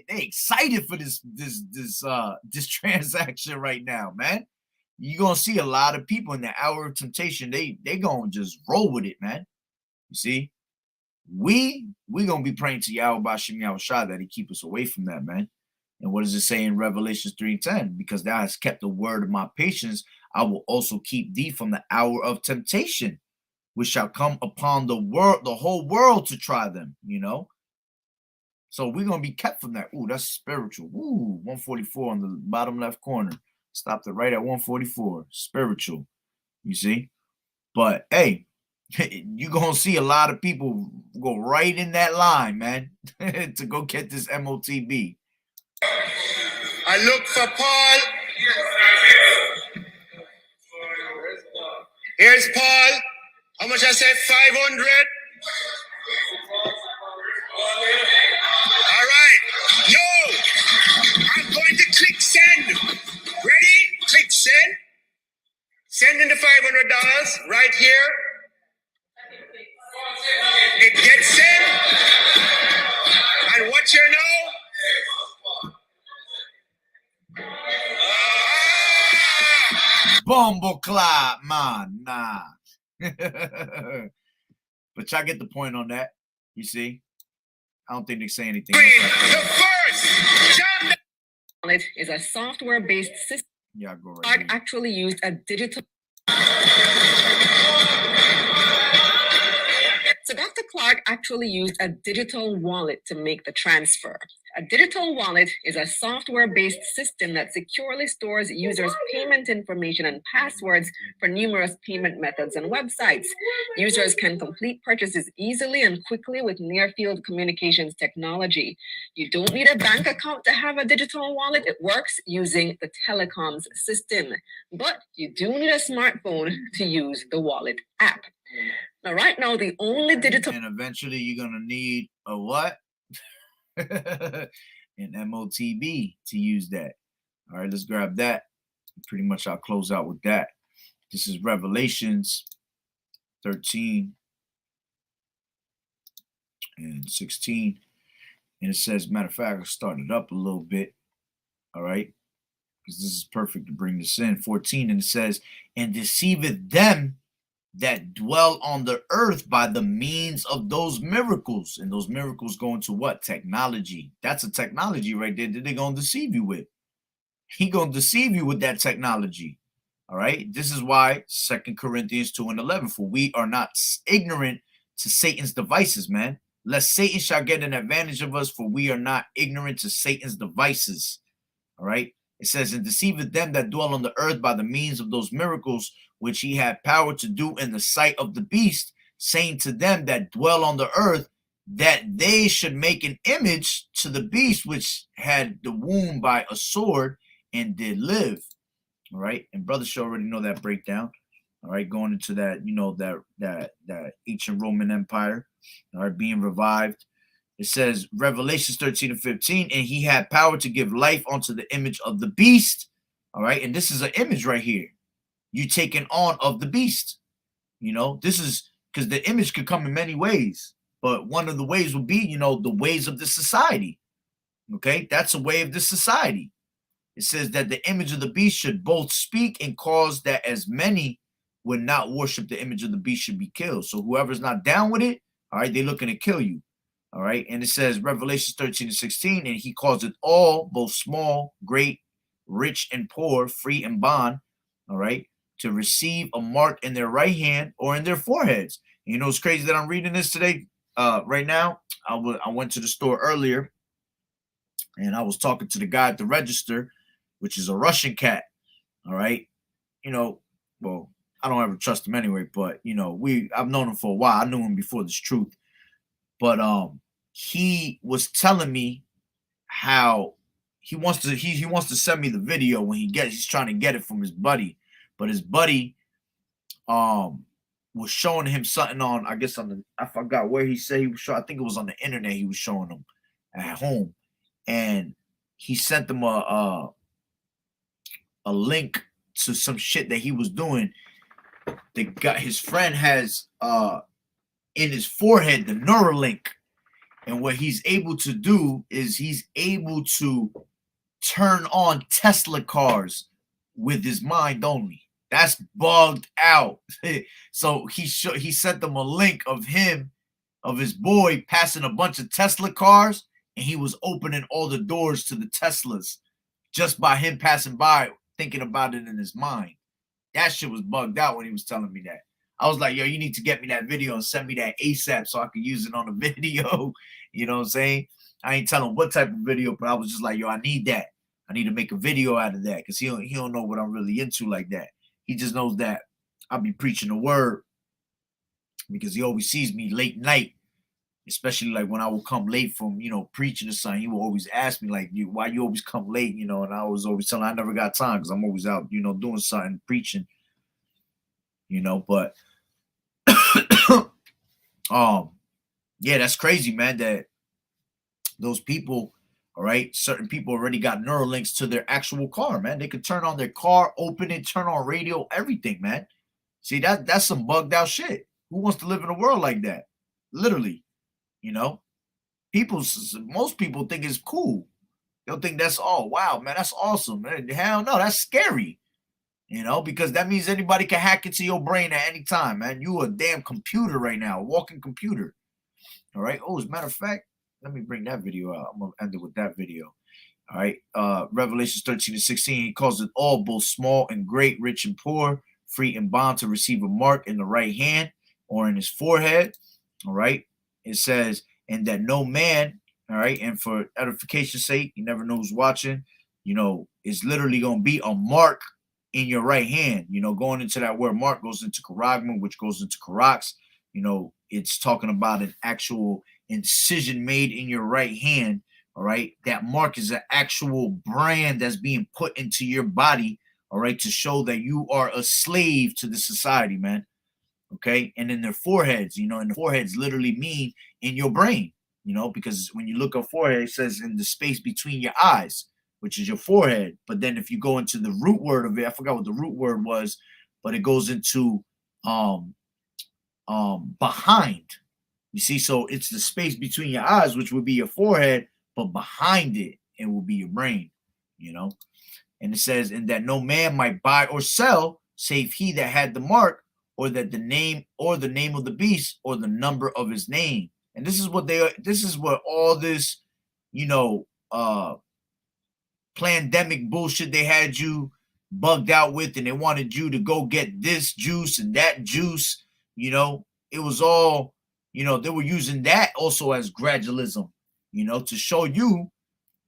they excited for this transaction right now, man. You're gonna see a lot of people in the hour of temptation. They gonna just roll with it, man. You see, we gonna be praying to Yahweh Bashim Yahushua that he keep us away from that, man. And what does it say in Revelation 3:10? Because thou hast kept the word of my patience, I will also keep thee from the hour of temptation, which shall come upon the whole world to try them, you know. So we're gonna be kept from that. Ooh, that's spiritual. Ooh, 144 on the bottom left corner. Stopped it right at 144. Spiritual, you see. But hey, you're gonna see a lot of people go right in that line, man, to go get this MOTB. I look for Paul. Here's Paul. How much I said? 500. All right. Yo, I'm going to click send. Ready? Click send. Sending the $500 right here. It gets sent. And what you know? Bumble clap, man, nah. But y'all get the point on that. You see, I don't think they say anything. The first It is a software-based system. Yeah, go right. Clark actually used a digital. So Dr. Clark actually used a digital wallet to make the transfer. A digital wallet is a software-based system that securely stores users' payment information and passwords for numerous payment methods and websites. Users can complete purchases easily and quickly with near-field communications technology. You don't need a bank account to have a digital wallet. It works using the telecoms system. But you do need a smartphone to use the wallet app. Now, right now, the only digital... And eventually you're going to need a what? An MOTB to use that. All right, let's grab that. Pretty much I'll close out with that. This is Revelations 13 and 16. And it says, matter of fact, I'll start it up a little bit. All right, because this is perfect to bring this in. 14, and it says, and deceiveth them that dwell on the earth by the means of those miracles. And those miracles go into what? Technology. That's a technology right there that they're going to deceive you with. He going to deceive you with that technology. All right. This is why 2 Corinthians 2 and 11, for we are not ignorant to Satan's devices, man. Lest Satan shall get an advantage of us, for we are not ignorant to Satan's devices. All right. It says, and deceiveth them that dwell on the earth by the means of those miracles which he had power to do in the sight of the beast, saying to them that dwell on the earth, that they should make an image to the beast which had the wound by a sword and did live. All right. And Brother Show already know that breakdown. All right. Going into that, you know, that ancient Roman Empire, all right, being revived. It says Revelations 13 and 15, and he had power to give life unto the image of the beast. All right, and this is an image right here. You taking on of the beast. You know, this is because the image could come in many ways, but one of the ways would be, you know, the ways of the society. Okay, that's a way of the society. It says that the image of the beast should both speak and cause that as many would not worship the image of the beast should be killed. So whoever's not down with it, all right, they're looking to kill you. All right. And it says Revelation 13 and 16, and he calls it all, both small, great, rich and poor, free and bond, all right, to receive a mark in their right hand or in their foreheads. And you know, it's crazy that I'm reading this today. Right now, I went to the store earlier and I was talking to the guy at the register, which is a Russian cat. All right. You know, well, I don't ever trust him anyway, but you know, I've known him for a while. I knew him before this truth. But he was telling me how he wants to send me the video when he's trying to get it from his buddy. But his buddy was showing him something on, I guess I forgot where he said he was showing. I think it was on the internet he was showing him at home. And he sent them a link to some shit that he was doing. The guy, his friend has in his forehead the Neuralink, and what he's able to do is he's able to turn on Tesla cars with his mind only. That's bugged out. So he sent them a link of his boy passing a bunch of Tesla cars, and he was opening all the doors to the Teslas just by him passing by, thinking about it in his mind. That shit was bugged out when he was telling me that. I was like, yo, you need to get me that video and send me that ASAP so I could use it on the video. You know what I'm saying? I ain't telling what type of video, but I was just like, yo, I need that. I need to make a video out of that because he don't know what I'm really into like that. He just knows that I'll be preaching the word because he always sees me late night, especially like when I will come late from, you know, preaching or something. He will always ask me like, why you always come late, you know, and I was always telling him I never got time because I'm always out, you know, doing something, preaching, you know, but yeah, that's crazy, man, that those people, all right, certain people already got Neuralinks to their actual car, man. They could turn on their car, open it, turn on radio, everything, man. See, that's some bugged out shit. Who wants to live in a world like that? Literally, you know, most people think it's cool. They'll think that's, oh, wow, man, that's awesome, man. Hell no, that's scary, you know, because that means anybody can hack into your brain at any time, man. You a damn computer right now, a walking computer. All right. Oh, as a matter of fact, let me bring that video out. I'm going to end it with that video. All right. Revelations 13 and 16, he calls it all, both small and great, rich and poor, free and bond, to receive a mark in the right hand or in his forehead. All right. It says, and that no man, all right, and for edification's sake, you never know who's watching, you know, it's literally going to be a mark in your right hand. You know, going into that word mark goes into charagma, which goes into karax. You know, it's talking about an actual incision made in your right hand. All right. That mark is an actual brand that's being put into your body. All right. To show that you are a slave to the society, man. Okay. And in their foreheads, you know, and the foreheads literally mean in your brain, you know, because when you look at forehead, it says in the space between your eyes, which is your forehead. But then if you go into the root word of it, I forgot what the root word was, but it goes into behind. You see, so it's the space between your eyes, which would be your forehead, but behind it will be your brain, you know. And it says, and that no man might buy or sell save he that had the mark, or that the name of the beast, or the number of his name. And this is what all this, you know, pandemic bullshit they had you bugged out with, and they wanted you to go get this juice and that juice, you know. It was all, you know, they were using that also as gradualism, you know, to show you,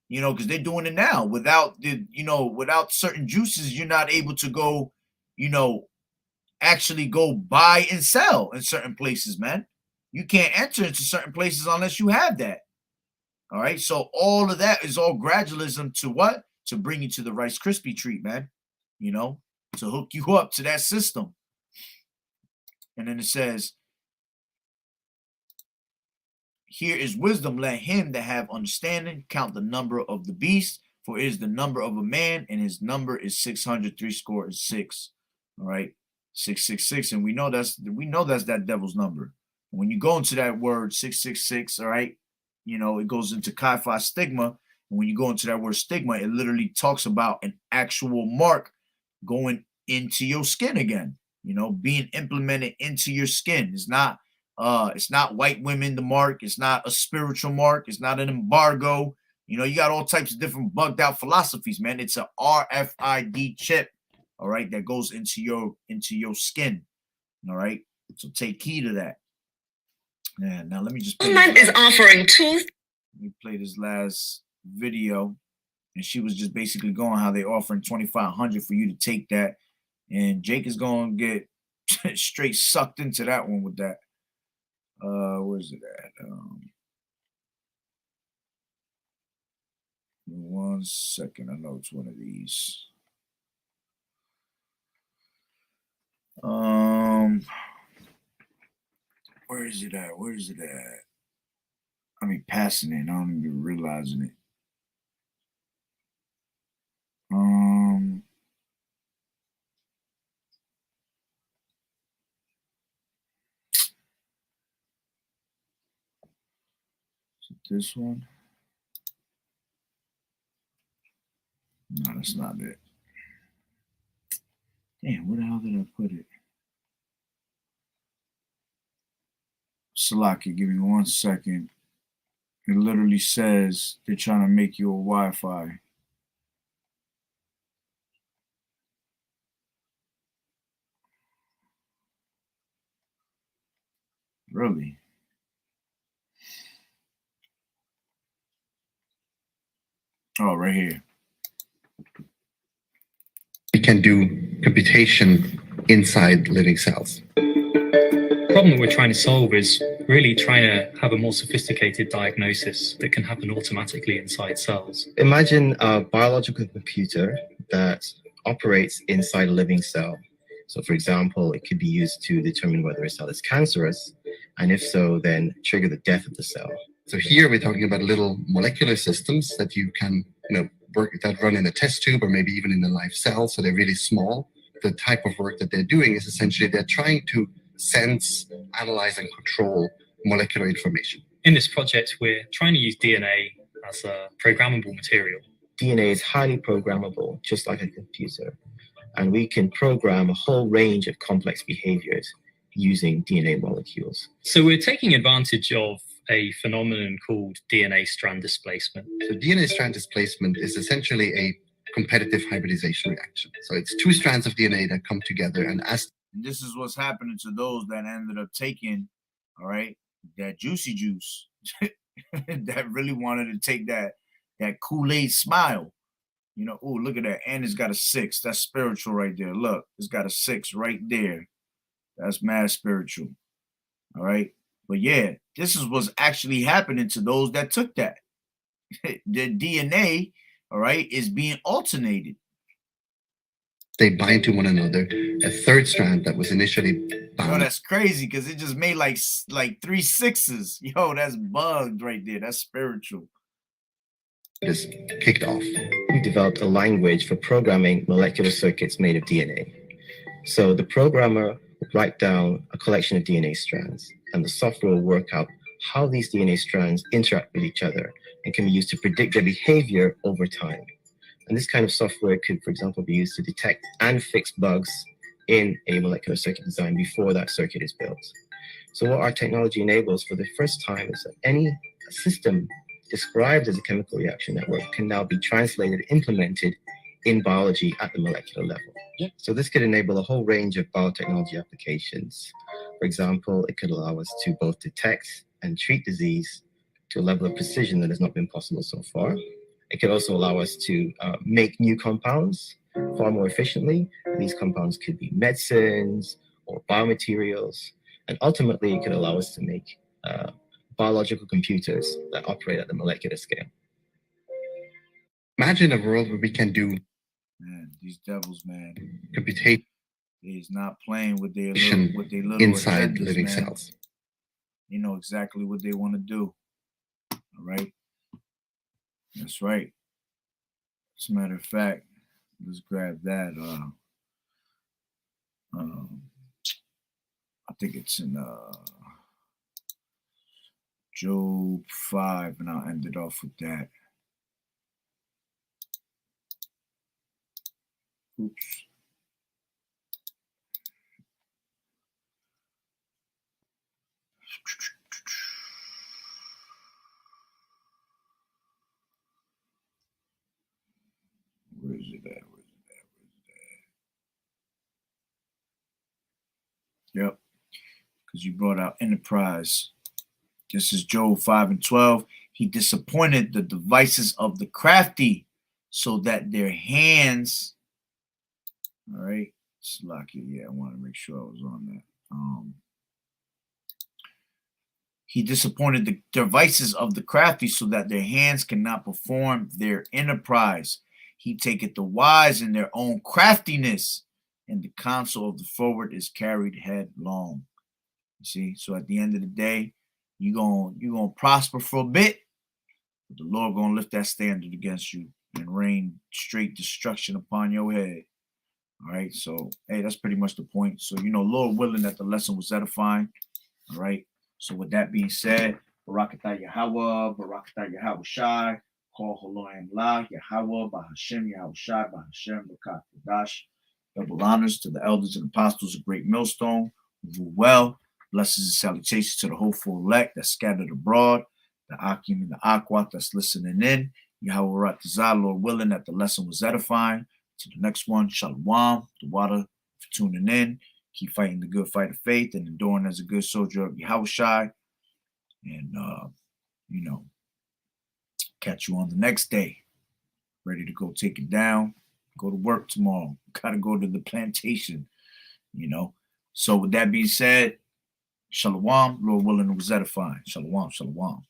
you know, because they're doing it now without certain juices, you're not able to go, you know, actually go buy and sell in certain places, man. You can't enter into certain places unless you have that. All right. So all of that is all gradualism to what? To bring you to the Rice Krispie treat, man. You know, to hook you up to that system. And then it says, here is wisdom. Let him that have understanding count the number of the beast, for it is the number of a man, and his number is 666. All right, 666, and we know that's that devil's number. When you go into that word 666, all right, you know it goes into chi-phi stigma. And when you go into that word stigma, it literally talks about an actual mark going into your skin again. You know, being implemented into your skin. It's not white women the mark. It's not a spiritual mark. It's not an embargo. You know, you got all types of different bugged out philosophies, man. It's a RFID chip, all right, that goes into your skin. All right. So take heed of that. Yeah, now let me just Government is offering tools. Let me play this last video. And she was just basically going how they offering $2,500 for you to take that. And Jake is going to get straight sucked into that one with that. Where's it at? 1 second. I know it's one of these. Where is it at? Where is it at? I mean, passing it. I don't even realizing it. Is it this one? No, that's not it. Damn, where the hell did I put it? Salaki, give me 1 second. It literally says they're trying to make you a Wi-Fi. Really? Oh, right here. We can do computation inside living cells. The problem that we're trying to solve is really trying to have a more sophisticated diagnosis that can happen automatically inside cells. Imagine a biological computer that operates inside a living cell. So for example, it could be used to determine whether a cell is cancerous, and if so, then trigger the death of the cell. So here we're talking about little molecular systems that you can, work that run in a test tube or maybe even in a live cell. So they're really small. The type of work that they're doing is essentially they're trying to sense, analyze, and control molecular information. In this project, we're trying to use DNA as a programmable material. DNA is highly programmable, just like a computer. And we can program a whole range of complex behaviors using DNA molecules. So we're taking advantage of a phenomenon called DNA strand displacement. So DNA strand displacement is essentially a competitive hybridization reaction. So it's two strands of DNA that come together, and this is what's happening to those that ended up taking, all right, that juicy juice, that really wanted to take that Kool-Aid smile. You know, oh, look at that. And it's got a 6. That's spiritual right there. Look, it's got a 6 right there. That's mad spiritual. All right. But yeah, this is what's actually happening to those that took that. The DNA, all right, is being alternated. They bind to one another. A third strand that was initially bound. Yo, that's crazy because it just made like 3 6s. Yo, that's bugged right there. That's spiritual. Is kicked off. We developed a language for programming molecular circuits made of DNA. So the programmer would write down a collection of DNA strands, and the software will work out how these DNA strands interact with each other and can be used to predict their behavior over time. And this kind of software could, for example, be used to detect and fix bugs in a molecular circuit design before that circuit is built. So what our technology enables for the first time is that any system described as a chemical reaction network can now be translated, implemented in biology at the molecular level. So this could enable a whole range of biotechnology applications. For example, it could allow us to both detect and treat disease to a level of precision that has not been possible so far. It could also allow us to make new compounds far more efficiently. These compounds could be medicines or biomaterials. And ultimately, it could allow us to make biological computers that operate at the molecular scale. Imagine a world where we can do these devils, man. Computation. He's not playing with their little inside agendas, living man. cells. You know exactly what they want to do. All right. That's right. As a matter of fact, let's grab that. I think it's in Job 5, and I'll end it off with that. Oops. Where is it at? Yep. Because you brought out enterprise. This is Job 5 and 12. He disappointed the devices of the crafty so that their hands. All right. Slocky. Yeah, I want to make sure I was on that. He disappointed the devices of the crafty so that their hands cannot perform their enterprise. He taketh the wise in their own craftiness, and the counsel of the forward is carried headlong. You see, so at the end of the day, you're gonna prosper for a bit, but the Lord gonna lift that standard against you and rain straight destruction upon your head. All right, so hey, that's pretty much the point. So Lord willing that the lesson was edifying. All right. So with that being said, Barakatah Yahweh, Barakatah Yahweh Shai, Call Holoam La, Yahweh, Bahashem, Yahweh Shai, Bahashem, Bakat Dash. Double honors to the elders and apostles of Great Millstone, who rule well. Blessings and salutations to the hopeful elect that's scattered abroad, the Akim and the Aquat that's listening in. Yahweh Ratazah, Lord willing that the lesson was edifying. To the next one, Shalom, the water for tuning in. Keep fighting the good fight of faith and enduring as a good soldier of Yahushai. And, catch you on the next day. Ready to go take it down. Go to work tomorrow. Got to go to the plantation, So with that being said, Shalom, Lord willing, it was edifying. Shalom, shalom.